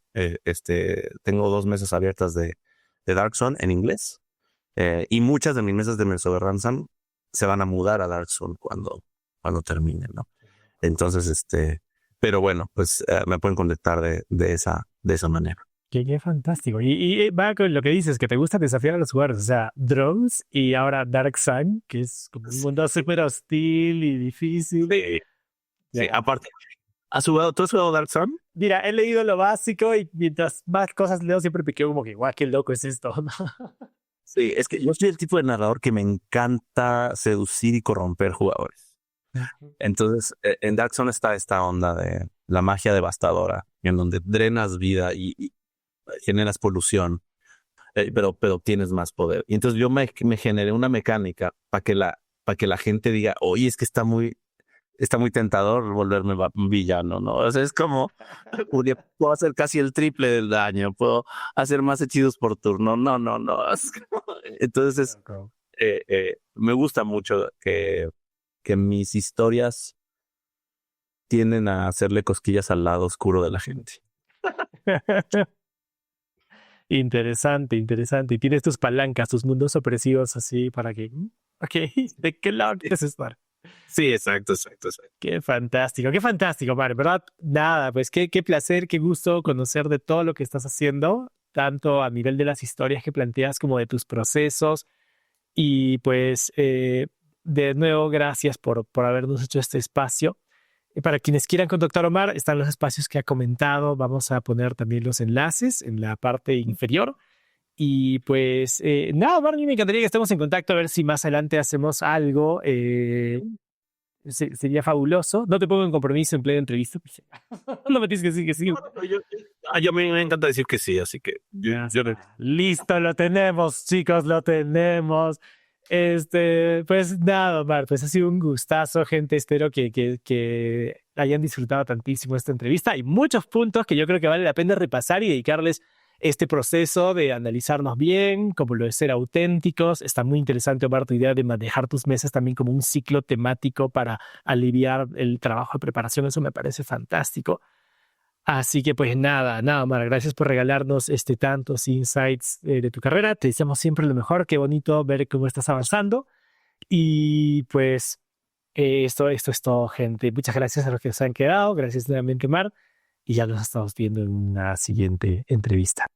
tengo 2 mesas abiertas de Dark Zone en inglés. Y muchas de mis mesas de Mercedes Ransom se van a mudar a Dark Zone cuando terminen, ¿no? Entonces, pero bueno, pues me pueden contactar de esa manera. Qué fantástico. Y va con lo que dices, que te gusta desafiar a los jugadores. O sea, Drones y ahora Dark Sun, que es como un mundo súper hostil y difícil. Sí, sí, Ya. aparte, ¿tú has jugado Dark Zone? Mira, he leído lo básico y mientras más cosas leo, siempre me quedo como que, guau, qué loco es esto, ¿no? Sí, es que yo soy el tipo de narrador que me encanta seducir y corromper jugadores. Entonces, en Dark Zone está esta onda de la magia devastadora, en donde drenas vida y generas polución, pero tienes más poder. Y entonces yo me generé una mecánica para que la gente diga, oye, es que está muy tentador volverme un villano, ¿no? O sea, es como, puedo hacer casi el triple del daño, puedo hacer más hechizos por turno. No, no, no. Entonces, Loco. me gusta mucho que mis historias tienden a hacerle cosquillas al lado oscuro de la gente. Interesante, interesante. Y tienes tus palancas, tus mundos opresivos así para que, ok, ¿de qué lado quieres estar? Sí, exacto, exacto, exacto. Qué fantástico, Mar, ¿verdad? Nada, pues qué placer, qué gusto conocer de todo lo que estás haciendo, tanto a nivel de las historias que planteas como de tus procesos. Y pues, de nuevo, gracias por habernos hecho este espacio. Y para quienes quieran contactar a Omar, están los espacios que ha comentado. Vamos a poner también los enlaces en la parte inferior. Y pues, nada, Omar, a mí me encantaría que estemos en contacto a ver si más adelante hacemos algo. Sería fabuloso. No te pongo en compromiso en plena entrevista. No me tienes que decir que sí. Yo me encanta decir que sí, así que Listo, lo tenemos, chicos, lo tenemos. Pues nada, Omar, pues ha sido un gustazo, gente. Espero que hayan disfrutado tantísimo esta entrevista. Hay muchos puntos que yo creo que vale la pena repasar y dedicarles este proceso de analizarnos bien, como lo de ser auténticos. Está muy interesante, Omar, tu idea de manejar tus mesas también como un ciclo temático para aliviar el trabajo de preparación. Eso me parece fantástico. Así que pues nada, Omar, gracias por regalarnos tantos insights de tu carrera. Te deseamos siempre lo mejor. Qué bonito ver cómo estás avanzando. Y pues esto es todo, gente. Muchas gracias a los que se han quedado. Gracias nuevamente, Omar. Y ya nos estamos viendo en una siguiente entrevista.